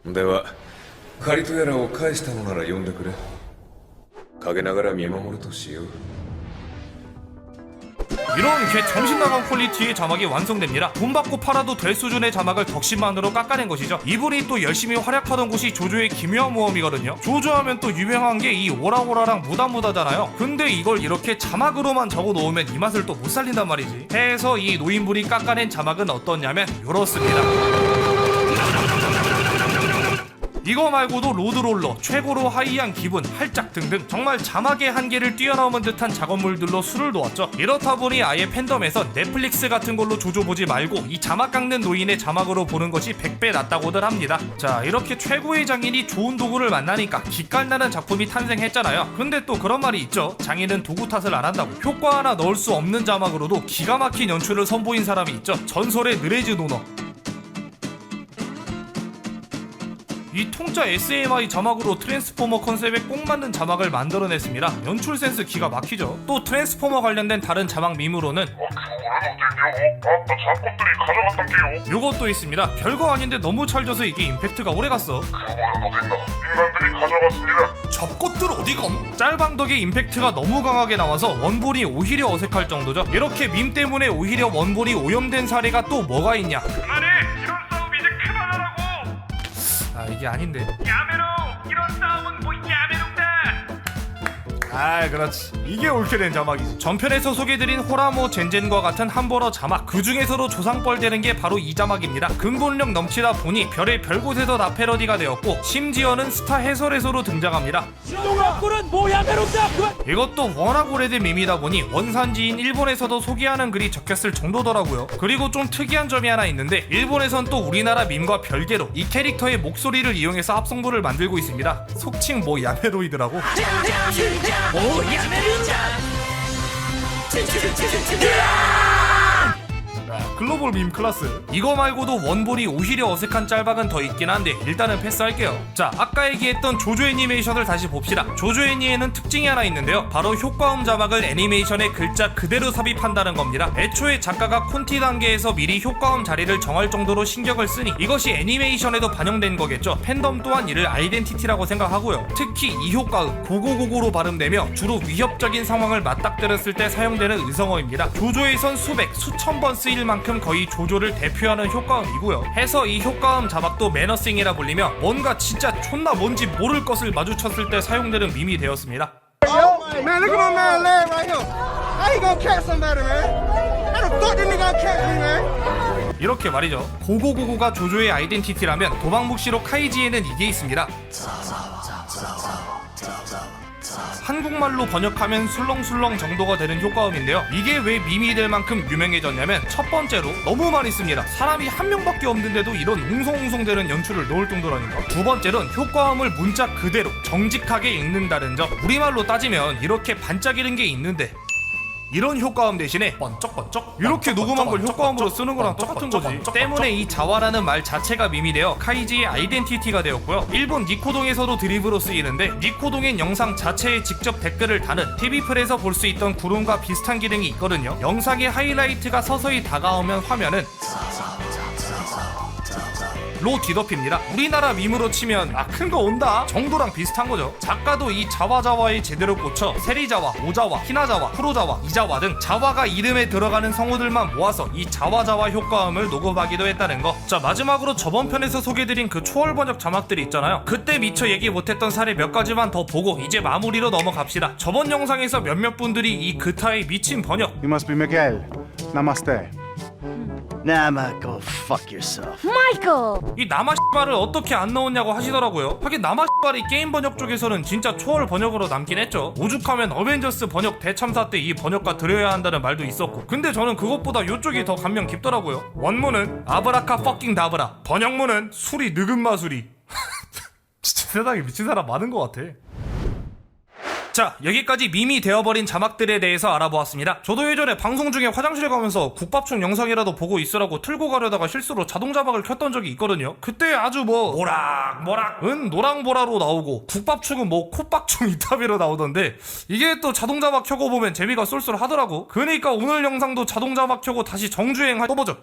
では借りとやらを返したのなら呼んでくれ。陰ながら見守るとしよう。 이런 개 정신나간 퀄리티의 자막이 완성됩니다. 돈 받고 팔아도 될 수준의 자막을 덕심만으로 깎아낸 것이죠. 이분이 또 열심히 활약하던 곳이 조조의 기묘한 모험이거든요. 조조 하면 또 유명한 게 이 오라오라랑 무다무다잖아요. 근데 이걸 이렇게 자막으로만 적어 놓으면 이 맛을 또 못 살린단 말이지. 해서 이 노인분이 깎아낸 자막은 어떻냐면 요렇습니다. 이거 말고도 로드롤러, 최고로 하이한 기분, 할짝 등등 정말 자막의 한계를 뛰어넘은 듯한 작업물들로 수를 놓았죠. 이렇다 보니 아예 팬덤에서 넷플릭스 같은 걸로 조조 보지 말고 이 자막 깎는 노인의 자막으로 보는 것이 100배 낫다고들 합니다. 자, 이렇게 최고의 장인이 좋은 도구를 만나니까 기깔나는 작품이 탄생했잖아요. 근데 또 그런 말이 있죠. 장인은 도구 탓을 안 한다고. 효과 하나 넣을 수 없는 자막으로도 기가 막힌 연출을 선보인 사람이 있죠. 전설의 느레즈 노너. 이 통짜 SMI 자막으로 트랜스포머 컨셉에 꼭 맞는 자막을 만들어냈습니다. 연출 센스 기가 막히죠. 또 트랜스포머 관련된 다른 자막 밈으로는 요것도 있습니다. 별거 아닌데 너무 찰져서 이게 임팩트가 오래갔어. 잡것들 어디감? 짤방 덕에 임팩트가 너무 강하게 나와서 원본이 오히려 어색할 정도죠. 이렇게 밈 때문에 오히려 원본이 오염된 사례가 또 뭐가 있냐. 그만해! 이런 싸움 이제 그만하라고! 이게 아닌데. 야메로! 이런 싸움은 뭐 야메로다! 그렇지. 이게 옳게 된 자막이지. 전편에서 소개드린 호라모 젠젠과 같은 함버러 자막, 그 중에서도 조상뻘 되는 게 바로 이 자막입니다. 근본력 넘치다 보니 별의 별곳에서 다 패러디가 되었고 심지어는 스타 해설에서로 등장합니다. 이것도 워낙 오래된 밈이다 보니 원산지인 일본에서도 소개하는 글이 적혔을 정도더라고요. 그리고 좀 특이한 점이 하나 있는데 일본에선 또 우리나라 밈과 별개로 이 캐릭터의 목소리를 이용해서 합성도를 만들고 있습니다. 속칭 뭐 야메로이드라고. 글로벌 밈 클래스. 이거 말고도 원본이 오히려 어색한 짤방은 더 있긴 한데 일단은 패스할게요. 자, 아까 얘기했던 조조 애니메이션을 다시 봅시다. 조조 애니에는 특징이 하나 있는데요, 바로 효과음 자막을 애니메이션의 글자 그대로 삽입한다는 겁니다. 애초에 작가가 콘티 단계에서 미리 효과음 자리를 정할 정도로 신경을 쓰니 이것이 애니메이션에도 반영된 거겠죠. 팬덤 또한 이를 아이덴티티라고 생각하고요. 특히 이 효과음 고고고고로 발음되며 주로 위협적인 상황을 맞닥뜨렸을 때 사용되는 의성어입니다. 조조에선 수백, 수천 번 쓰일 만큼 거의 조조를 대표하는 효과음이고요. 해서 이 효과음 자막도 매너싱이라 불리며 뭔가 진짜 존나 뭔지 모를 것을 마주쳤을 때 사용되는 밈이 되었습니다. 이렇게 말이죠. 고고고고가 조조의 아이덴티티라면 도망묵시로 카이지에는 이게 있습니다. 한국말로 번역하면 술렁술렁 정도가 되는 효과음인데요. 이게 왜 밈이 될 만큼 유명해졌냐면 첫 번째로 너무 많이 씁니다. 사람이 한 명밖에 없는데도 이런 웅성웅성대는 연출을 넣을 정도라니까. 두 번째로는 효과음을 문자 그대로 정직하게 읽는다는 점. 우리말로 따지면 이렇게 반짝이는 게 있는데 이런 효과음 대신에 번쩍번쩍 이렇게 녹음한 걸 효과음으로 쓰는 거랑 똑같은 거지. 때문에 이 자와라는 말 자체가 밈이 되어 카이지의 아이덴티티가 되었고요. 일본 니코동에서도 드립으로 쓰이는데 니코동엔 영상 자체에 직접 댓글을 다는 TV플에서 볼 수 있던 구름과 비슷한 기능이 있거든요. 영상의 하이라이트가 서서히 다가오면 화면은 로 뒤덮입니다. 우리나라 밈으로 치면 큰 거 온다 정도랑 비슷한 거죠. 작가도 이 자와자와에 제대로 꽂혀 세리자와, 오자와, 히나자와, 프로자와, 이자와 등 자와가 이름에 들어가는 성우들만 모아서 이 자와자와 효과음을 녹음하기도 했다는 거. 자, 마지막으로 저번 편에서 소개드린 그 초월 번역 자막들이 있잖아요. 그때 미처 얘기 못했던 사례 몇 가지만 더 보고 이제 마무리로 넘어갑시다. 저번 영상에서 몇몇 분들이 이 그타의 미친 번역 You must be Miguel. Namaste. Nama, go fuck yourself. 이 남아 씨발을 어떻게 안 넣었냐고 하시더라고요. 하긴 남아 씨발이 게임 번역 쪽에서는 진짜 초월 번역으로 남긴 했죠. 오죽하면 어벤져스 번역 대참사 때 이 번역가 드려야 한다는 말도 있었고, 근데 저는 그것보다 요쪽이 더 감명 깊더라고요. 원문은 아브라카 퍼킹 다브라, 번역문은 수리 느금 마수리. 진짜 세상에 미친 사람 많은 것 같아. 자, 여기까지 밈이 되어버린 자막들에 대해서 알아보았습니다. 저도 예전에 방송 중에 화장실 가면서 국밥충 영상이라도 보고 있으라고 틀고 가려다가 실수로 자동 자막을 켰던 적이 있거든요. 그때 아주 뭐 모락은 노랑보라로 나오고 국밥충은 뭐 콧밥충 이따비로 나오던데, 이게 또 자동 자막 켜고 보면 재미가 쏠쏠하더라고. 그러니까 오늘 영상도 자동 자막 켜고 다시 정주행 또 보죠.